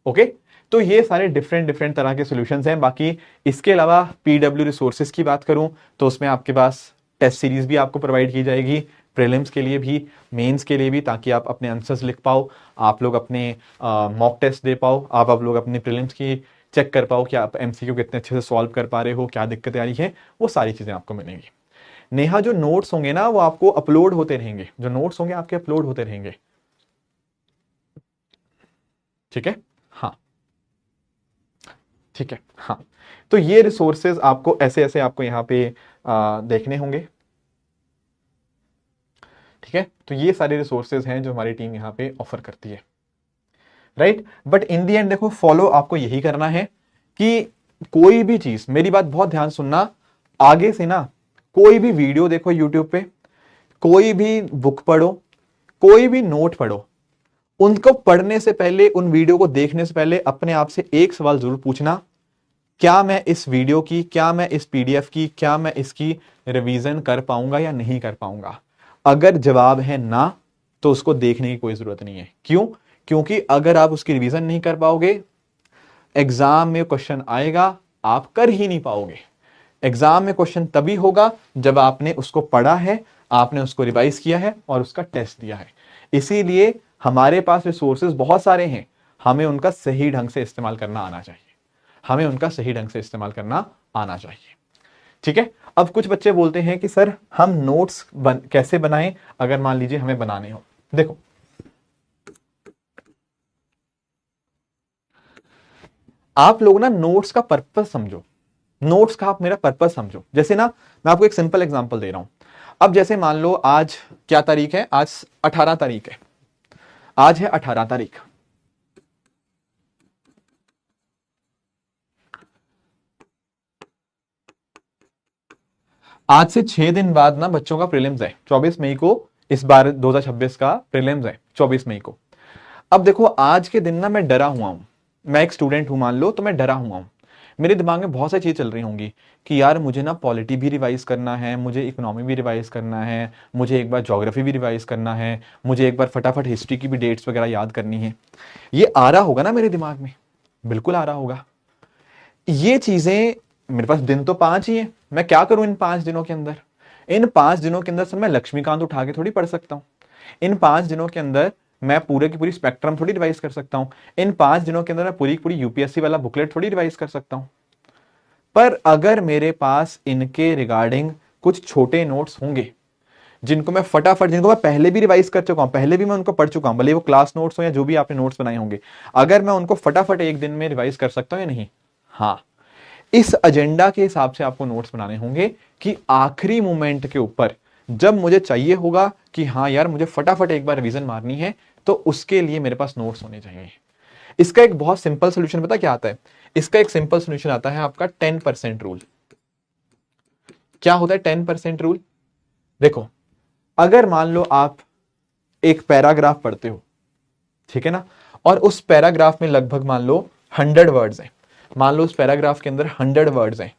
ओके। तो ये सारे डिफरेंट डिफरेंट तरह के सॉल्यूशंस हैं। बाकी इसके अलावा पीडब्ल्यू रिसोर्सेज की बात करूं तो उसमें आपके पास टेस्ट सीरीज भी आपको प्रोवाइड की जाएगी, प्रीलिम्स के लिए भी, मेंस के लिए भी, ताकि आप अपने आंसर्स लिख पाओ, आप लोग अपने मॉक टेस्ट दे पाओ, आप लोग अपने प्रीलिम्स की चेक कर पाओ कि आप एमसीक्यू कितने अच्छे से सॉल्व कर पा रहे हो, क्या दिक्कत आ रही है, वो सारी चीजें आपको मिलेंगी। नेहा, जो नोट्स होंगे ना वो आपको अपलोड होते रहेंगे, जो नोट्स होंगे आपके अपलोड होते रहेंगे। ठीक है, हाँ, ठीक है, हाँ। तो ये रिसोर्सेज आपको ऐसे ऐसे आपको यहाँ पे देखने होंगे। ठीक है, तो ये सारे रिसोर्सेज हैं जो हमारी टीम यहाँ पे ऑफर करती है, right. But in the and देखो, फॉलो आपको यही करना है कि कोई भी चीज, मेरी बात बहुत ध्यान सुनना, आगे से ना कोई भी वीडियो देखो यूट्यूब पे, कोई भी बुक पढ़ो, कोई भी नोट पढ़ो, उनको पढ़ने से पहले, उन वीडियो को देखने से पहले अपने आप से एक सवाल जरूर पूछना, क्या मैं इस वीडियो की, क्या मैं इस पीडीएफ की, क्या मैं इसकी रिवीजन कर पाऊंगा या नहीं कर पाऊंगा। अगर जवाब है ना, तो उसको देखने की कोई जरूरत नहीं है। क्यों? क्योंकि अगर आप उसकी रिवीजन नहीं कर पाओगे, एग्जाम में क्वेश्चन आएगा, आप कर ही नहीं पाओगे। एग्जाम में क्वेश्चन तभी होगा जब आपने उसको पढ़ा है, आपने उसको रिवाइज किया है और उसका टेस्ट दिया है। इसीलिए हमारे पास रिसोर्सेज बहुत सारे हैं, हमें उनका सही ढंग से इस्तेमाल करना आना चाहिए, हमें उनका सही ढंग से इस्तेमाल करना आना चाहिए। ठीक है, अब कुछ बच्चे बोलते हैं कि सर हम नोट्स कैसे बनाएं अगर मान लीजिए हमें बनाने हो। देखो, आप लोग ना नोट्स का पर्पस समझो, नोट्स का आप मेरा पर्पस समझो। जैसे ना, मैं आपको एक सिंपल एग्जांपल दे रहा हूं। अब जैसे मान लो आज क्या तारीख है, आज 18 तारीख है, आज है 18 तारीख। आज से 6 दिन बाद ना बच्चों का प्रीलिम्स है, 24 मई को, इस बार 2026 का प्रीलिम्स है 24 मई को। अब देखो, आज के दिन ना मैं डरा हुआ हूं, मैं एक स्टूडेंट हूं मान लो, तो मैं डरा हुआ हूं, मेरे दिमाग में बहुत सारी चीजें चल रही होंगी कि यार मुझे ना पॉलिटी भी रिवाइज करना है, मुझे इकोनॉमी भी रिवाइज करना है, मुझे एक बार ज्योग्राफी भी रिवाइज करना है, मुझे एक बार फटाफट हिस्ट्री की भी डेट्स वगैरह याद करनी है। ये आ रहा होगा ना मेरे दिमाग में, बिल्कुल आ रहा होगा। ये चीजें, मेरे पास दिन तो 5 ही है, मैं क्या करूं इन 5 दिनों के अंदर? इन 5 दिनों के अंदर सर मैं लक्ष्मीकांत उठा के थोड़ी पढ़ सकता हूं। इन 5 दिनों के अंदर मैं पूरे की पूरी स्पेक्ट्रम थोड़ी रिवाइज कर सकता हूं। इन 5 दिनों के अंदर मैं पूरी की पूरी यूपीएससी वाला बुकलेट थोड़ी रिवाइज कर सकता हूं। पर अगर मेरे पास इनके रिगार्डिंग कुछ छोटे नोट्स होंगे, जिनको मैं फटाफट, जिनको मैं पहले भी रिवाइज कर चुका हूं, पहले भी मैं उनको पढ़ चुका हूं, भले वो क्लास नोट्स हो या जो भी आपने नोट्स बनाए होंगे, अगर मैं उनको फटाफट एक दिन में रिवाइज कर सकता हूं या नहीं? हाँ, इस एजेंडा के हिसाब से आपको नोट्स बनाने होंगे कि आखिरी मोमेंट के ऊपर जब मुझे चाहिए होगा कि हाँ यार मुझे फटाफट एक बार रिवीजन मारनी है, तो उसके लिए मेरे पास नोट्स होने चाहिए। इसका एक बहुत सिंपल सोल्यूशन पता क्या आता है? इसका एक सिंपल सोल्यूशन आता है आपका 10% रूल। क्या होता है 10% रूल? देखो, अगर मान लो आप एक पैराग्राफ पढ़ते हो, ठीक है ना, और उस पैराग्राफ में लगभग मान लो 100 वर्ड्स हैं, मान लो उस पैराग्राफ के अंदर 100 वर्ड्स हैं,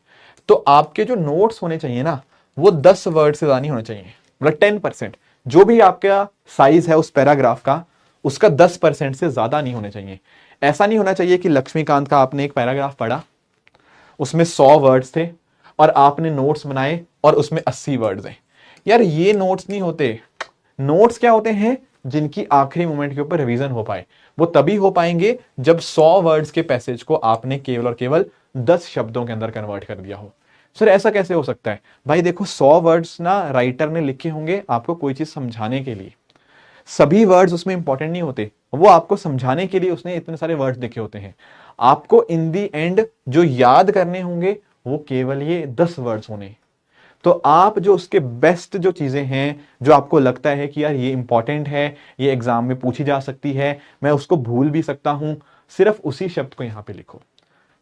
तो आपके जो नोट्स होने चाहिए ना, वो 10 वर्ड से ज्यादा नहीं होने चाहिए, मतलब 10%। जो भी आपका साइज है उस पैराग्राफ का, उसका 10% से ज्यादा नहीं होने चाहिए। ऐसा नहीं होना चाहिए कि लक्ष्मीकांत का आपने एक पैराग्राफ पढ़ा, उसमें 100 वर्ड्स थे और आपने नोट्स बनाए और उसमें 80 वर्ड्स हैं। यार ये नोट्स नहीं होते। नोट्स क्या होते हैं? जिनकी आखिरी मोमेंट के ऊपर रिवीजन हो पाए। वो तभी हो पाएंगे जब 100 वर्ड्स के पैसेज को आपने केवल और केवल 10 शब्दों के अंदर कन्वर्ट कर दिया हो। सर ऐसा कैसे हो सकता है? भाई देखो, 100 वर्ड्स ना राइटर ने लिखे होंगे आपको कोई चीज समझाने के लिए। सभी वर्ड्स उसमें इंपॉर्टेंट नहीं होते, वो आपको समझाने के लिए उसने इतने सारे वर्ड्स लिखे होते हैं। आपको इन दी एंड जो याद करने होंगे वो केवल ये 10 वर्ड्स होने। तो आप जो उसके बेस्ट जो चीजें हैं, जो आपको लगता है कि यार ये इंपॉर्टेंट है, ये एग्जाम में पूछी जा सकती है, मैं उसको भूल भी सकता हूं, सिर्फ उसी शब्द को यहां पे लिखो।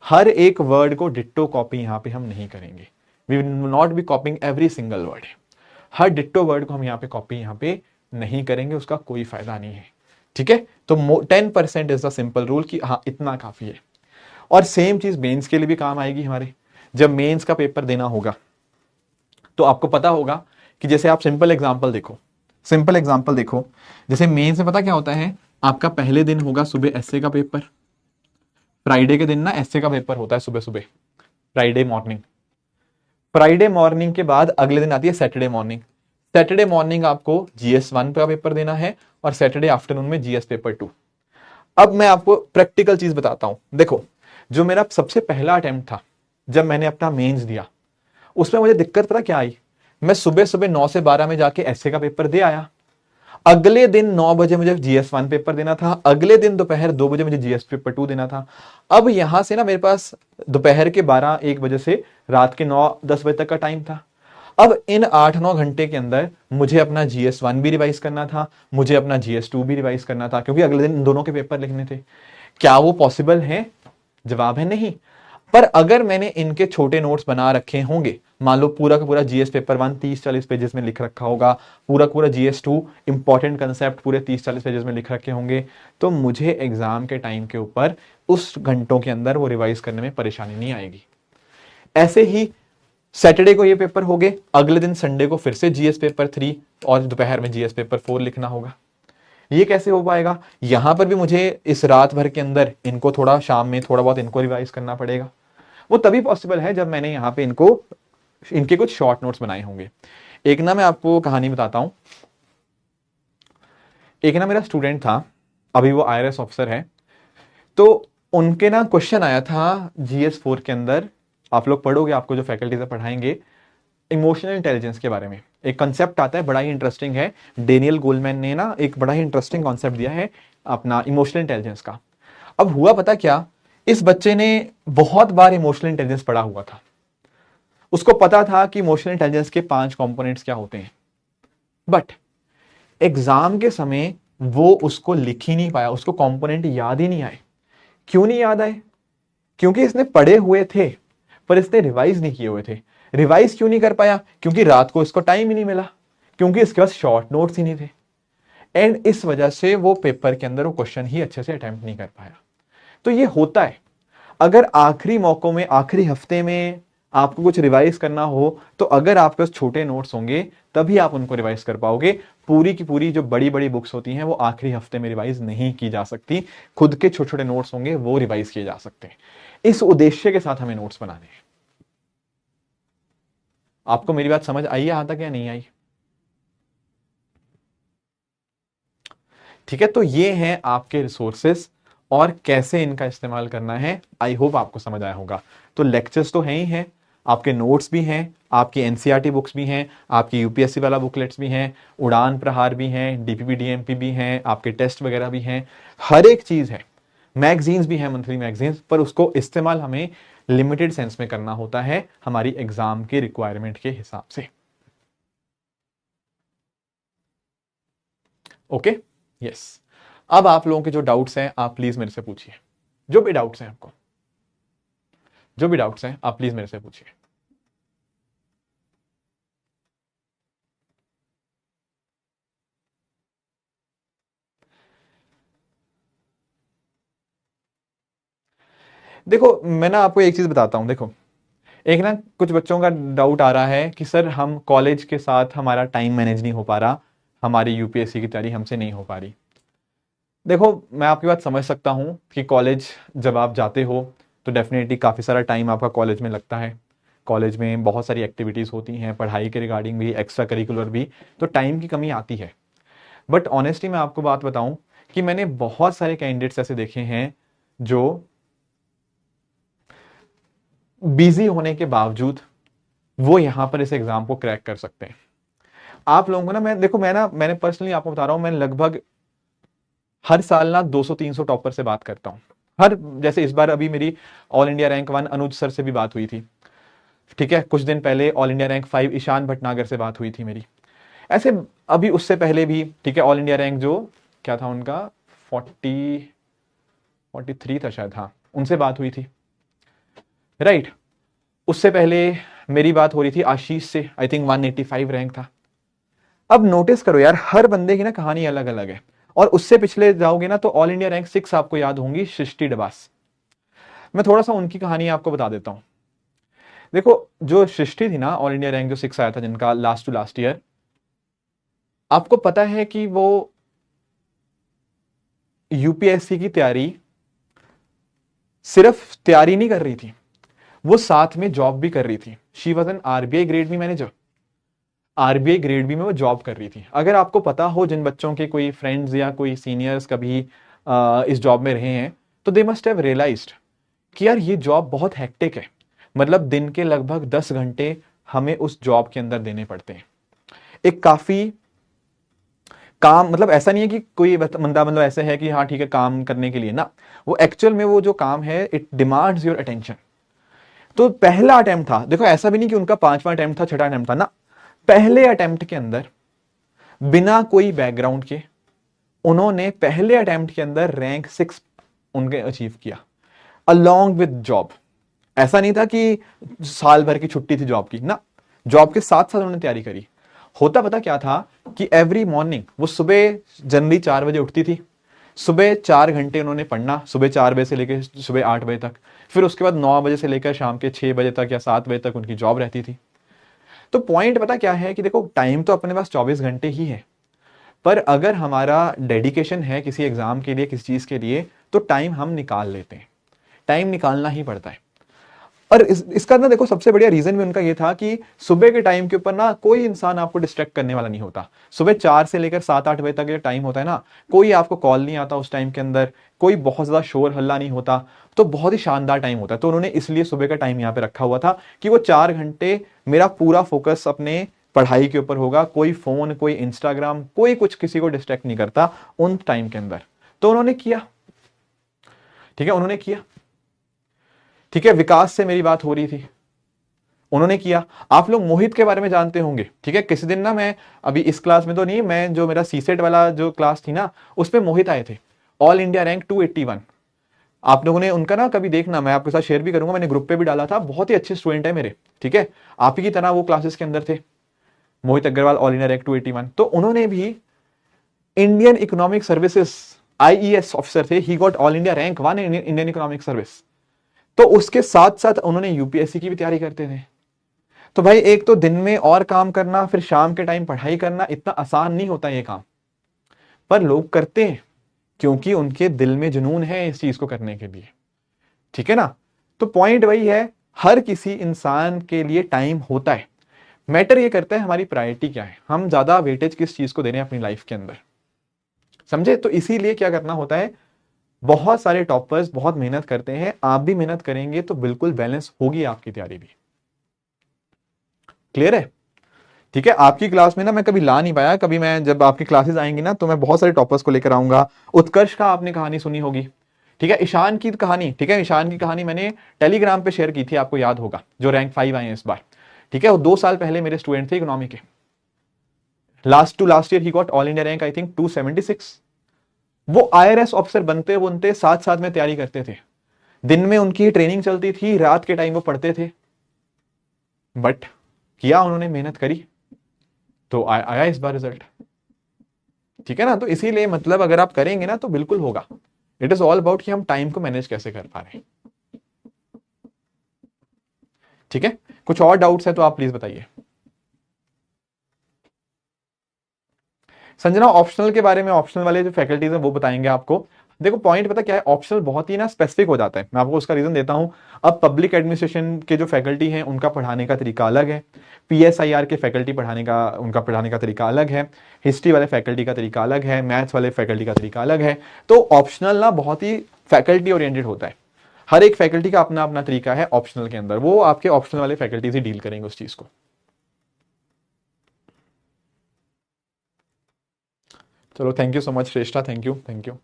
हर एक वर्ड को डिट्टो कॉपी यहां पे हम नहीं करेंगे। We will not be copying every single word. हर डिट्टो वर्ड को हम यहां पे कॉपी यहां पे नहीं करेंगे, उसका कोई फायदा नहीं है। ठीक है, तो 10% इज द सिंपल रूल कि हाँ इतना काफी है। और सेम चीज मेंस के लिए भी काम आएगी हमारे। जब मेंस का पेपर देना होगा तो आपको पता होगा कि जैसे आप सिंपल एग्जांपल देखो, सिंपल एग्जांपल देखो, जैसे मेंस में पता क्या होता है, आपका पहले दिन होगा सुबह एसए का पेपर। फ्राइडे के दिन ना एसए का पेपर होता है सुबह सुबह, फ्राइडे मॉर्निंग। फ्राइडे मॉर्निंग के बाद अगले दिन आती है सैटरडे मॉर्निंग। सैटरडे मॉर्निंग आपको जीएस 1 का पेपर देना है और सैटरडे आफ्टरनून में जीएस पेपर 2। अब मैं आपको प्रैक्टिकल चीज बताता हूं। देखो, जो मेरा सबसे पहला अटेम्प्ट था जब मैंने अपना मेंस दिया, उसमें मुझे दिक्कत पता क्या आई? मैं सुबह सुबह 9 से 12 में जाके एसए का पेपर दे आया। अगले दिन 9 बजे मुझे जीएस 1 पेपर देना था, अगले दिन दोपहर 2 बजे मुझे जीएस पेपर 2 देना था। अब यहां से ना मेरे पास दोपहर के 12-1 बजे से रात के 9-10 बजे तक का टाइम था। अब इन 8-9 घंटे के अंदर मुझे अपना जीएस 1 भी रिवाइज करना था, मुझे अपना जीएस 2 भी रिवाइज करना था, क्योंकि अगले दिन इन दोनों के पेपर लिखने थे। क्या वो पॉसिबल है? जवाब है नहीं। पर अगर मैंने इनके छोटे नोट्स बना रखे होंगे, मान लो पूरा का पूरा जीएस पेपर 1 30-40 पेजेस में लिख रखा होगा, पूरा पूरा जीएस 2 इंपॉर्टेंट कंसेप्ट पूरे 30-40 पेजेस में लिख रखे होंगे, तो मुझे एग्जाम के टाइम के ऊपर उस घंटों के अंदर वो रिवाइज करने में परेशानी नहीं आएगी। ऐसे ही सैटरडे को ये पेपर हो गए, अगले दिन संडे को फिर से जीएस पेपर 3 और दोपहर में जीएस पेपर 4 लिखना होगा। ये कैसे हो पाएगा? यहां पर भी मुझे इस रात भर के अंदर इनको थोड़ा शाम में थोड़ा बहुत इनको रिवाइज करना पड़ेगा। वो तभी पॉसिबल है जब मैंने यहां पे इनको इनके कुछ शॉर्ट नोट्स बनाए होंगे। एक ना मैं आपको कहानी बताता हूं। एक ना मेरा स्टूडेंट था, अभी वो आईआरएस ऑफिसर है। तो उनके ना क्वेश्चन आया था जीएस 4 के अंदर। आप लोग पढ़ोगे, आपको जो फैकल्टी से पढ़ाएंगे, इमोशनल इंटेलिजेंस के बारे में एक कंसेप्ट आता है, बड़ा ही इंटरेस्टिंग है। डेनियल गोलमैन ने ना एक बड़ा ही इंटरेस्टिंग कॉन्सेप्ट दिया है अपना इमोशनल इंटेलिजेंस का। अब हुआ पता क्या, इस बच्चे ने बहुत बार इमोशनल इंटेलिजेंस पढ़ा हुआ था। उसको पता था कि इमोशनल इंटेलिजेंस के 5 कंपोनेंट्स क्या होते हैं, बट एग्जाम के समय वो उसको लिख ही नहीं पाया, उसको कंपोनेंट याद ही नहीं आए। क्यों नहीं याद आए? क्योंकि इसने पढ़े हुए थे पर इसने रिवाइज नहीं किए हुए थे। रिवाइज क्यों नहीं कर पाया? क्योंकि रात को इसको टाइम ही नहीं मिला, क्योंकि इसके पास शॉर्ट नोट्स ही नहीं थे। एंड इस वजह से वो पेपर के अंदर वो क्वेश्चन ही अच्छे से अटेम्प्ट नहीं कर पाया। तो ये होता है। अगर आखिरी मौकों में, आखिरी हफ्ते में आपको कुछ रिवाइज करना हो, तो अगर आपके पास छोटे नोट्स होंगे तभी आप उनको रिवाइज कर पाओगे। पूरी की पूरी जो बड़ी बड़ी बुक्स होती हैं वो आखिरी हफ्ते में रिवाइज नहीं की जा सकती। खुद के छोटे छोटे नोट्स होंगे वो रिवाइज किए जा सकते हैं। इस उद्देश्य के साथ हमें नोट्स बनाने हैं। आपको मेरी बात समझ आई यहां तक या नहीं आई? ठीक है, तो ये हैं आपके रिसोर्सेस और कैसे इनका इस्तेमाल करना है। आई होप आपको समझ आया होगा। तो लेक्चर्स तो हैं ही हैं, आपके नोट्स भी हैं, आपकी एनसीईआरटी बुक्स भी हैं, आपकी यूपीएससी वाला बुकलेट्स भी हैं, उड़ान प्रहार भी हैं, डीपीपी डीएमपी भी हैं, आपके टेस्ट वगैरह भी हैं, हर एक चीज है। मैगजीन्स भी हैं, मंथली मैगजीन्स, पर उसको इस्तेमाल हमें लिमिटेड सेंस में करना होता है हमारी एग्जाम के रिक्वायरमेंट के हिसाब से। Okay, yes. अब आप लोगों के जो डाउट्स हैं आप प्लीज मेरे से पूछिए। जो भी डाउट्स हैं आपको, जो भी डाउट्स हैं आप प्लीज मेरे से पूछिए। देखो, मैं ना आपको एक चीज बताता हूं। देखो, एक ना कुछ बच्चों का डाउट आ रहा है कि सर हम कॉलेज के साथ हमारा टाइम मैनेज नहीं हो पा रहा, हमारी यूपीएससी की तैयारी हमसे नहीं हो पा रही। देखो, मैं आपकी बात समझ सकता हूँ कि कॉलेज जब आप जाते हो तो डेफिनेटली काफ़ी सारा टाइम आपका कॉलेज में लगता है। कॉलेज में बहुत सारी एक्टिविटीज़ होती हैं, पढ़ाई के रिगार्डिंग भी, एक्स्ट्रा करिकुलर भी, तो टाइम की कमी आती है। बट ऑनेस्टली मैं आपको बात बताऊं कि मैंने बहुत सारे कैंडिडेट्स ऐसे देखे हैं जो बिजी होने के बावजूद वो यहां पर इस एग्जाम को क्रैक कर सकते हैं। आप लोगों को ना, मैं देखो, मैंने पर्सनली आपको बता रहा हूं, मैं लगभग हर साल ना 200-300 टॉपर से बात करता हूं। हर जैसे इस बार अभी मेरी ऑल इंडिया रैंक 1 अनुज सर से भी बात हुई थी, ठीक है। कुछ दिन पहले all India rank 5 Ishan Bhatnagar से बात हुई थी मेरी। ऐसे अभी उससे पहले भी, ठीक है, ऑल इंडिया रैंक जो क्या था उनका 43 था शायद, हाँ, उनसे बात हुई थी, राइट। उससे पहले मेरी बात हो रही थी आशीष से, आई थिंक 185 रैंक था। अब नोटिस करो यार, हर बंदे की ना कहानी अलग अलग है। और उससे पिछले जाओगे ना तो ऑल इंडिया रैंक 6 आपको याद होंगी, सृष्टि डबास। मैं थोड़ा सा उनकी कहानी आपको बता देता हूं। देखो, जो सृष्टि थी ना, ऑल इंडिया रैंक जो 6 आया था जिनका लास्ट टू लास्ट ईयर, आपको पता है कि वो यूपीएससी की तैयारी सिर्फ तैयारी नहीं कर रही थी, वो साथ में जॉब भी कर रही थी। She was an RBI grade B manager. RBI grade B में वो जॉब कर रही थी। अगर आपको पता हो, जिन बच्चों के कोई फ्रेंड्स या कोई सीनियर्स कभी इस जॉब में रहे हैं, तो दे मस्ट हैव रियलाइज्ड कि यार ये जॉब बहुत हेक्टिक है। मतलब दिन के लगभग 10 घंटे हमें उस जॉब के अंदर देने पड़ते हैं। एक काफी काम, मतलब ऐसा नहीं है कि कोई बंदा मतलब ऐसे है कि हाँ ठीक है काम करने के लिए ना, वो एक्चुअल में वो जो काम है इट डिमांड्स योर अटेंशन। तो पहला अटेम्प्ट था, देखो ऐसा भी नहीं कि उनका 5वां अटेम्प्ट था, 6ठा अटेम्प्ट था ना, पहले अटेम्प्ट के अंदर बिना कोई बैकग्राउंड के उन्होंने पहले अटेम्प्ट के अंदर रैंक 6 उनके अचीव किया, अलोंग विद जॉब। ऐसा नहीं था कि साल भर की छुट्टी थी जॉब की ना, जॉब के साथ साथ उन्होंने तैयारी करी। होता पता क्या था कि एवरी मॉर्निंग वो सुबह जनरली 4 बजे उठती थी, सुबह 4 घंटे उन्होंने पढ़ना, सुबह 4 बजे से लेकर सुबह 8 बजे तक, फिर उसके बाद 9 बजे से लेकर शाम के 6 बजे तक या 7 बजे तक उनकी जॉब रहती थी। तो पॉइंट पता क्या है कि देखो, टाइम तो अपने पास 24 घंटे ही है, पर अगर हमारा डेडिकेशन है किसी एग्जाम के लिए, किसी चीज के लिए, तो टाइम हम निकाल लेते हैं। टाइम निकालना ही पड़ता है। और इसका ना देखो, सबसे बढ़िया रीजन भी उनका ये था कि सुबह के टाइम के ऊपर ना कोई इंसान आपको डिस्ट्रैक्ट करने वाला नहीं होता। सुबह 4 से लेकर 7-8 बजे तक ये टाइम होता है ना, कोई आपको कॉल नहीं आता उस टाइम के अंदर, कोई बहुत ज्यादा शोर हल्ला नहीं होता, तो बहुत ही शानदार टाइम होता है। तो उन्होंने इसलिए सुबह का टाइम यहाँ पे रखा हुआ था कि वो 4 घंटे मेरा पूरा फोकस अपने पढ़ाई के ऊपर होगा, कोई फोन, कोई इंस्टाग्राम, कोई कुछ किसी को डिस्ट्रैक्ट नहीं करता उन टाइम के अंदर। तो उन्होंने किया, ठीक है, उन्होंने किया, ठीक है। विकास से मेरी बात हो रही थी, उन्होंने किया। आप लोग मोहित के बारे में जानते होंगे, ठीक है। किसी दिन ना, मैं अभी इस क्लास में तो नहीं, मैं जो मेरा सीसेट वाला जो क्लास थी ना, उसमें मोहित आए थे, ऑल इंडिया रैंक 281। आप लोगों ने उनका ना कभी देखना, मैं आपके साथ शेयर भी करूंगा, मैंने ग्रुप पे भी डाला था, बहुत ही अच्छे स्टूडेंट है मेरे, ठीक है। आप ही की तरह वो क्लासेस के अंदर थे, Mohit Agrawal, all India rank 281। तो उन्होंने भी Indian economic services IES officer थे, he got all India rank 1 in Indian economic service. तो उसके साथ साथ उन्होंने यूपीएससी की भी तैयारी करते थे। तो भाई, एक तो दिन में और काम करना, फिर शाम के टाइम पढ़ाई करना, इतना आसान नहीं होता ये काम, पर लोग करते हैं क्योंकि उनके दिल में जुनून है इस चीज को करने के लिए, ठीक है ना। तो पॉइंट वही है, हर किसी इंसान के लिए टाइम होता है। मैटर ये करता है हमारी प्रायोरिटी क्या है, हम ज्यादा वेटेज किस चीज को दे रहे हैं अपनी लाइफ के अंदर, समझे। तो इसीलिए क्या करना होता है, बहुत सारे टॉपर्स बहुत मेहनत करते हैं, आप भी मेहनत करेंगे तो बिल्कुल बैलेंस होगी आपकी तैयारी भी। क्लियर है, ठीक है। आपकी क्लास में ना मैं कभी ला नहीं पाया, कभी मैं जब आपकी क्लासेस आएंगी ना तो मैं बहुत सारे टॉपर्स को लेकर आऊंगा। उत्कर्ष का आपने कहानी सुनी होगी, ठीक है। ईशान की कहानी, ठीक है, ईशान की कहानी मैंने टेलीग्राम पे शेयर की थी, आपको याद होगा, जो रैंक 5 आए हैं इस बार, ठीक है। वो 2 साल पहले मेरे स्टूडेंट थे इकोनॉमी के, लास्ट टू लास्ट ईयर ही got all India rank I think 276। वो आईआरएस ऑफिसर बनते बनते साथ साथ में तैयारी करते थे, दिन में उनकी ट्रेनिंग चलती थी, रात के टाइम वो पढ़ते थे, बट किया उन्होंने, मेहनत करी, तो आया इस बार रिजल्ट, ठीक है ना। तो इसीलिए मतलब अगर आप करेंगे ना तो बिल्कुल होगा। इट इज ऑल अबाउट कि हम टाइम को मैनेज कैसे कर पा रहे हैं, ठीक है, कुछ और डाउट्स है तो आप प्लीज बताइए। संजना ऑप्शनल के बारे में, ऑप्शनल वाले जो फैकल्टीज हैं वो बताएंगे आपको। देखो पॉइंट पता क्या है, ऑप्शनल बहुत ही ना स्पेसिफिक हो जाता है, मैं आपको उसका रीजन देता हूं। अब पब्लिक एडमिनिस्ट्रेशन के जो फैकल्टी हैं उनका पढ़ाने का तरीका अलग है, पीएसआईआर के फैकल्टी पढ़ाने का तरीका अलग है, हिस्ट्री वाले फैकल्टी का तरीका अलग है, मैथ्स वाले फैकल्टी का तरीका अलग है। तो ऑप्शनल ना बहुत ही फैकल्टी ओरिएंटेड होता है, हर एक फैकल्टी का अपना अपना तरीका है ऑप्शनल के अंदर, वो आपके ऑप्शनल वाले फैकल्टीज ही डील करेंगे उस चीज को। चलो thank you so much Shreshtha, thank you thank you.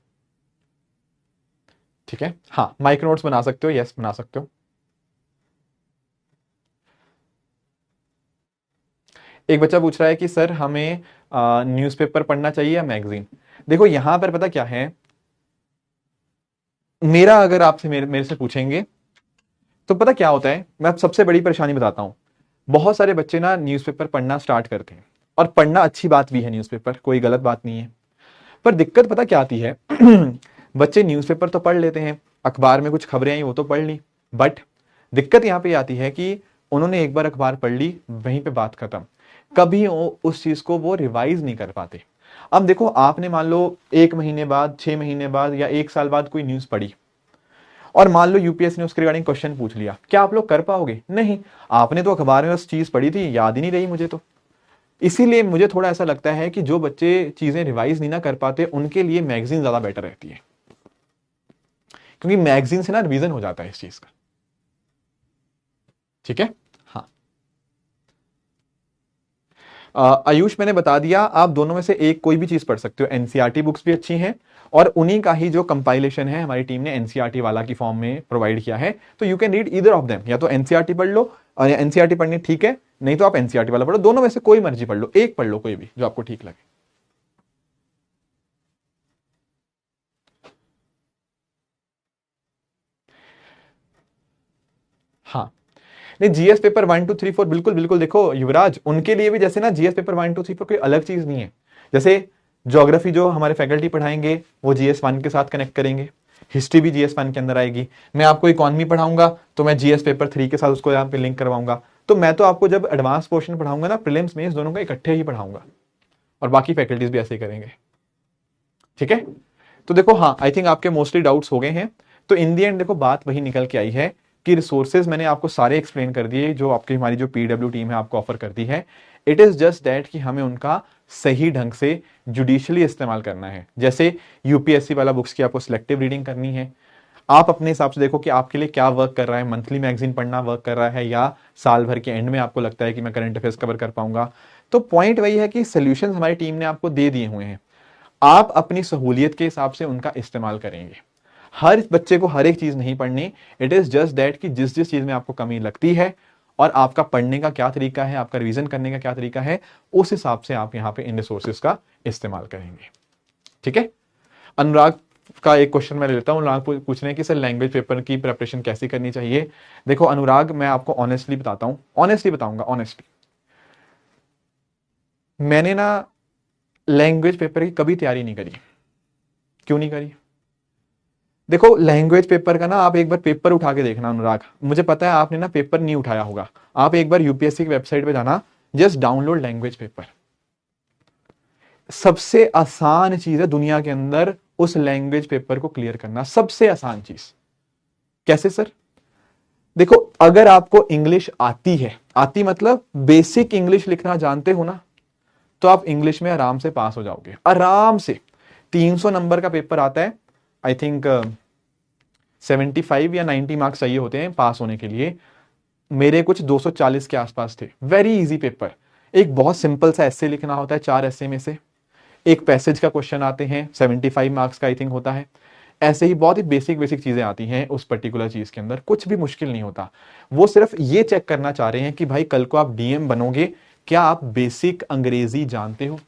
ठीक है, हाँ माइक्रो नोट्स बना सकते हो, यस बना सकते हो। एक बच्चा पूछ रहा है कि सर हमें न्यूज़पेपर पढ़ना चाहिए या मैगजीन। देखो यहां पर पता क्या है, मेरा अगर आपसे मेरे से पूछेंगे तो पता क्या होता है, मैं आप सबसे बड़ी परेशानी बताता हूं। बहुत सारे बच्चे ना न्यूज़पेपर पढ़ना स्टार्ट करते हैं, और पढ़ना अच्छी बात भी है, न्यूज़पेपर कोई गलत बात नहीं है। पर दिक्कत पता क्या आती है बच्चे न्यूज़पेपर तो पढ़ लेते हैं, अखबार में कुछ खबरें आई वो तो पढ़ ली, बट दिक्कत यहां पे आती है कि उन्होंने एक बार अखबार पढ़ ली, वहीं पे बात खत्म, कभी उस चीज को वो रिवाइज नहीं कर पाते। अब देखो आपने मान लो 1 महीने बाद, 6 महीने बाद या 1 साल बाद कोई न्यूज पढ़ी, और मान लो यूपीएससी ने उसके रिगार्डिंग क्वेश्चन पूछ लिया, क्या आप लोग कर पाओगे? नहीं, आपने तो अखबार में बस चीज पढ़ी थी, याद ही नहीं रही मुझे तो। इसीलिए मुझे थोड़ा ऐसा लगता है कि जो बच्चे चीजें रिवाइज नहीं ना कर पाते उनके लिए मैगजीन ज्यादा बेटर रहती है, क्योंकि मैगजीन से ना रिवीजन हो जाता है इस चीज का। ठीक है, हाँ। आयुष मैंने बता दिया, आप दोनों में से एक कोई भी चीज पढ़ सकते हो, एनसीईआरटी बुक्स भी अच्छी हैं, और उन्हीं का ही जो कंपाइलेशन है हमारी टीम ने एनसीईआरटी वाला की फॉर्म में प्रोवाइड किया है, तो you can read either of them, या तो एनसीईआरटी पढ़ लो, और एनसीईआरटी पढ़नी ठीक है, नहीं तो आप एनसीईआरटी वाला पढ़ो, दोनों में से कोई मर्जी पढ़ लो, एक पढ़ लो कोई भी जो आपको ठीक लगे। हाँ, नहीं जीएस पेपर 1 2 3 4 बिल्कुल बिल्कुल, देखो युवराज उनके लिए भी जैसे ना जीएस पेपर 1 2 3 4 कोई अलग चीज नहीं है। जैसे ज्योग्राफी जो हमारे फैकल्टी पढ़ाएंगे वो जीएस 1 के साथ कनेक्ट करेंगे, हिस्ट्री भी जीएस 1 के अंदर आएगी, मैं आपको इकोनॉमी पढ़ाऊंगा तो मैं जीएस पेपर 3 के साथ उसको यहाँ पे लिंक करवाऊंगा। तो मैं तो आपको जब एडवांस पोर्शन पढ़ाऊंगा ना, प्रीलिम्स में, इस दोनों का इकट्ठे ही पढ़ाऊंगा, और बाकी फैकल्टीज भी ऐसे ही करेंगे। ठीक है, तो देखो हाँ आई थिंक आपके मोस्टली डाउट्स हो गए हैं। तो इन दी एंड देखो बात वही निकल के आई है कि रिसोर्सेज मैंने आपको सारे एक्सप्लेन कर दिए जो आपकी हमारी जो पीडब्ल्यू टीम है आपको ऑफर करती है। इट इज जस्ट दैट कि हमें उनका सही ढंग से जुडिशियली इस्तेमाल करना है। जैसे यूपीएससी वाला बुक्स की आपको सिलेक्टिव रीडिंग करनी है, आप अपने हिसाब से देखो कि आपके लिए क्या वर्क कर रहा है, मंथली मैगजीन पढ़ना वर्क कर रहा है, या साल भर के एंड में आपको लगता है कि मैं करंट अफेयर्स कवर कर पाऊंगा। तो पॉइंट वही है कि सोल्यूशन हमारी टीम ने आपको दे दिए हुए हैं, आप अपनी सहूलियत के हिसाब से उनका इस्तेमाल करेंगे। हर बच्चे को हर एक चीज नहीं पढ़नी, इट इज जस्ट दैट कि जिस जिस चीज में आपको कमी लगती है और आपका पढ़ने का क्या तरीका है, आपका रिवीजन करने का क्या तरीका है, उस हिसाब से आप यहाँ पे इन रिसोर्सेज का इस्तेमाल करेंगे। ठीक है, अनुराग का एक क्वेश्चन मैं लेता हूं। अनुराग पूछ रहे हैं कि सर लैंग्वेज पेपर की प्रिपरेशन कैसे करनी चाहिए। देखो अनुराग मैं आपको ऑनेस्टली बताता हूं, ऑनेस्टली बताऊंगा, ऑनेस्टली मैंने ना लैंग्वेज पेपर की कभी तैयारी नहीं करी। क्यों नहीं करी? देखो लैंग्वेज पेपर का ना आप एक बार पेपर उठा के देखना अनुराग, मुझे पता है आपने ना पेपर नहीं उठाया होगा, आप एक बार यूपीएससी की वेबसाइट पे जाना, जस्ट डाउनलोड लैंग्वेज पेपर। सबसे आसान चीज है दुनिया के अंदर उस लैंग्वेज पेपर को क्लियर करना, सबसे आसान चीज। कैसे सर? देखो अगर आपको इंग्लिश आती है, आती मतलब बेसिक इंग्लिश लिखना जानते हो ना, तो आप इंग्लिश में आराम से पास हो जाओगे, आराम से। 300 नंबर का पेपर आता है, आई थिंक 75 या 90 मार्क्स चाहिए होते हैं पास होने के लिए, मेरे कुछ 240 के आसपास थे। वेरी इजी पेपर, एक बहुत सिंपल सा एस्से लिखना होता है, 4 एस्से में से एक पैसेज का क्वेश्चन आते हैं, 75 मार्क्स का आई थिंक होता है। ऐसे ही बहुत ही बेसिक बेसिक चीजें आती हैं उस पर्टिकुलर चीज के अंदर, कुछ भी मुश्किल नहीं होता। वो सिर्फ ये चेक करना चाह रहे हैं कि भाई कल को आप डीएम बनोगे, क्या आप बेसिक अंग्रेजी जानते हो।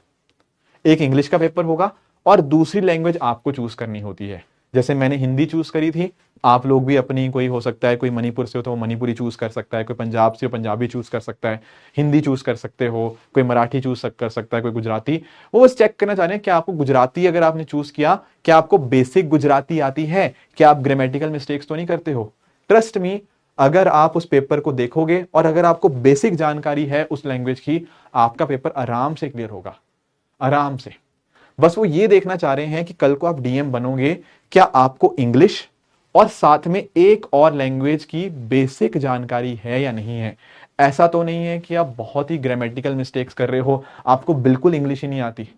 एक इंग्लिश का पेपर होगा और दूसरी लैंग्वेज आपको चूज करनी होती है। जैसे मैंने हिंदी चूज करी थी, आप लोग भी अपनी, कोई हो सकता है कोई मणिपुर से हो तो वो मणिपुरी चूज कर सकता है, कोई पंजाब से हो पंजाबी चूज कर सकता है, हिंदी चूज कर सकते हो, कोई मराठी चूज कर सकता है, कोई गुजराती। वो बस चेक करना चाह रहे हैं कि आपको गुजराती अगर आपने चूज किया, क्या आपको बेसिक गुजराती आती है, क्या आप ग्रामेटिकल मिस्टेक्स तो नहीं करते हो। ट्रस्ट मी, अगर आप उस पेपर को देखोगे और अगर आपको बेसिक जानकारी है उस लैंग्वेज की, आपका पेपर आराम से क्लियर होगा, आराम से। बस वो ये देखना चाह रहे हैं कि कल को आप डीएम बनोगे, क्या आपको इंग्लिश और साथ में एक और लैंग्वेज की बेसिक जानकारी है या नहीं है। ऐसा तो नहीं है कि आप बहुत ही ग्रामेटिकल मिस्टेक्स कर रहे हो, आपको बिल्कुल इंग्लिश ही नहीं आती,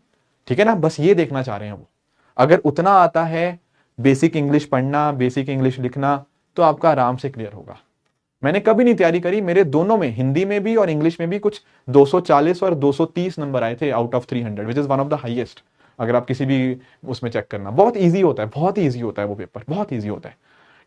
ठीक है ना। बस ये देखना चाह रहे हैं वो। अगर उतना आता है, बेसिक इंग्लिश पढ़ना, बेसिक इंग्लिश लिखना, तो आपका आराम से क्लियर होगा। मैंने कभी नहीं तैयारी करी, मेरे दोनों में, हिंदी में भी और इंग्लिश में भी, कुछ 240 और 230 नंबर आए थे out of 300, which is one of the highest. अगर आप किसी भी उसमें चेक करना, बहुत इजी होता है, बहुत ही इजी होता है वो पेपर, बहुत इजी होता है,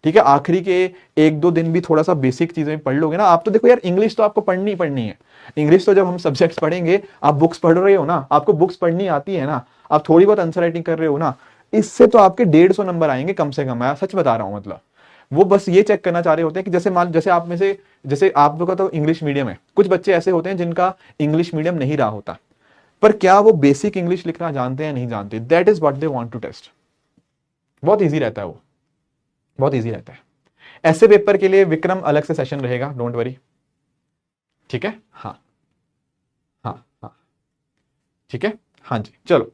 ठीक है। आखिरी के 1-2 दिन भी थोड़ा सा बेसिक चीजें पढ़ लोगे ना आप, तो देखो यार, इंग्लिश तो आपको पढ़नी ही पढ़नी है। इंग्लिश तो जब हम सब्जेक्ट्स पढ़ेंगे, आप बुक्स पढ़ रहे हो ना, आपको बुक्स पढ़नी आती है ना, आप थोड़ी बहुत आंसर राइटिंग कर रहे हो ना, इससे तो आपके 150 नंबर आएंगे कम से कम, मैं सच बता रहा हूं। मतलब वो बस ये चेक करना चाह रहे होते हैं कि जैसे आप में से, जैसे आप लोग का तो इंग्लिश मीडियम है, कुछ बच्चे ऐसे होते हैं जिनका इंग्लिश मीडियम नहीं रहा होता, पर क्या वो बेसिक इंग्लिश लिखना जानते हैं नहीं जानते, that is what they want to test. बहुत इजी रहता है वो, बहुत इजी रहता है। ऐसे पेपर के लिए विक्रम अलग से सेशन रहेगा, डोंट वरी, ठीक है। हाँ हाँ हाँ, ठीक है, हाँ जी। चलो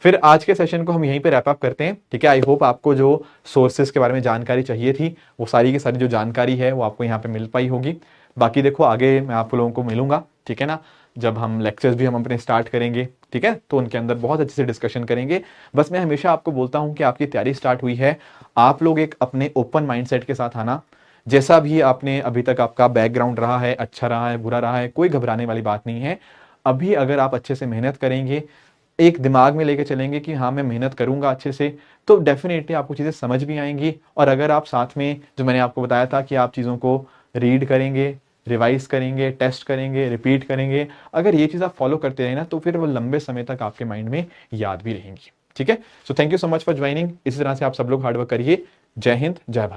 फिर आज के सेशन को हम यहीं पे रैप अप करते हैं, ठीक है। आई होप आपको जो सोर्सेज के बारे में जानकारी चाहिए थी, वो सारी की सारी जो जानकारी है वो आपको यहाँ पे मिल पाई होगी। बाकी देखो, आगे मैं आप लोगों को मिलूंगा, ठीक है ना, जब हम लेक्चर्स भी हम अपने स्टार्ट करेंगे, ठीक है, तो उनके अंदर बहुत अच्छे से डिस्कशन करेंगे। बस मैं हमेशा आपको बोलता हूँ कि आपकी तैयारी स्टार्ट हुई है, आप लोग एक अपने ओपन माइंडसेट के साथ आना। जैसा भी आपने अभी तक आपका बैकग्राउंड रहा है, अच्छा रहा है, बुरा रहा है, कोई घबराने वाली बात नहीं है। अभी अगर आप अच्छे से मेहनत करेंगे, एक दिमाग में लेके चलेंगे कि हाँ मैं मेहनत करूंगा अच्छे से, तो डेफिनेटली आपको चीज़ें समझ भी आएंगी। और अगर आप साथ में, जो मैंने आपको बताया था कि आप चीज़ों को रीड करेंगे, रिवाइज करेंगे, टेस्ट करेंगे, रिपीट करेंगे, अगर ये चीज़ आप फॉलो करते रहे ना, तो फिर वो लंबे समय तक आपके माइंड में याद भी रहेंगी, ठीक है। So thank you so much for joining. इसी तरह से आप सब लोग हार्डवर्क करिए। जय हिंद, जय भारत।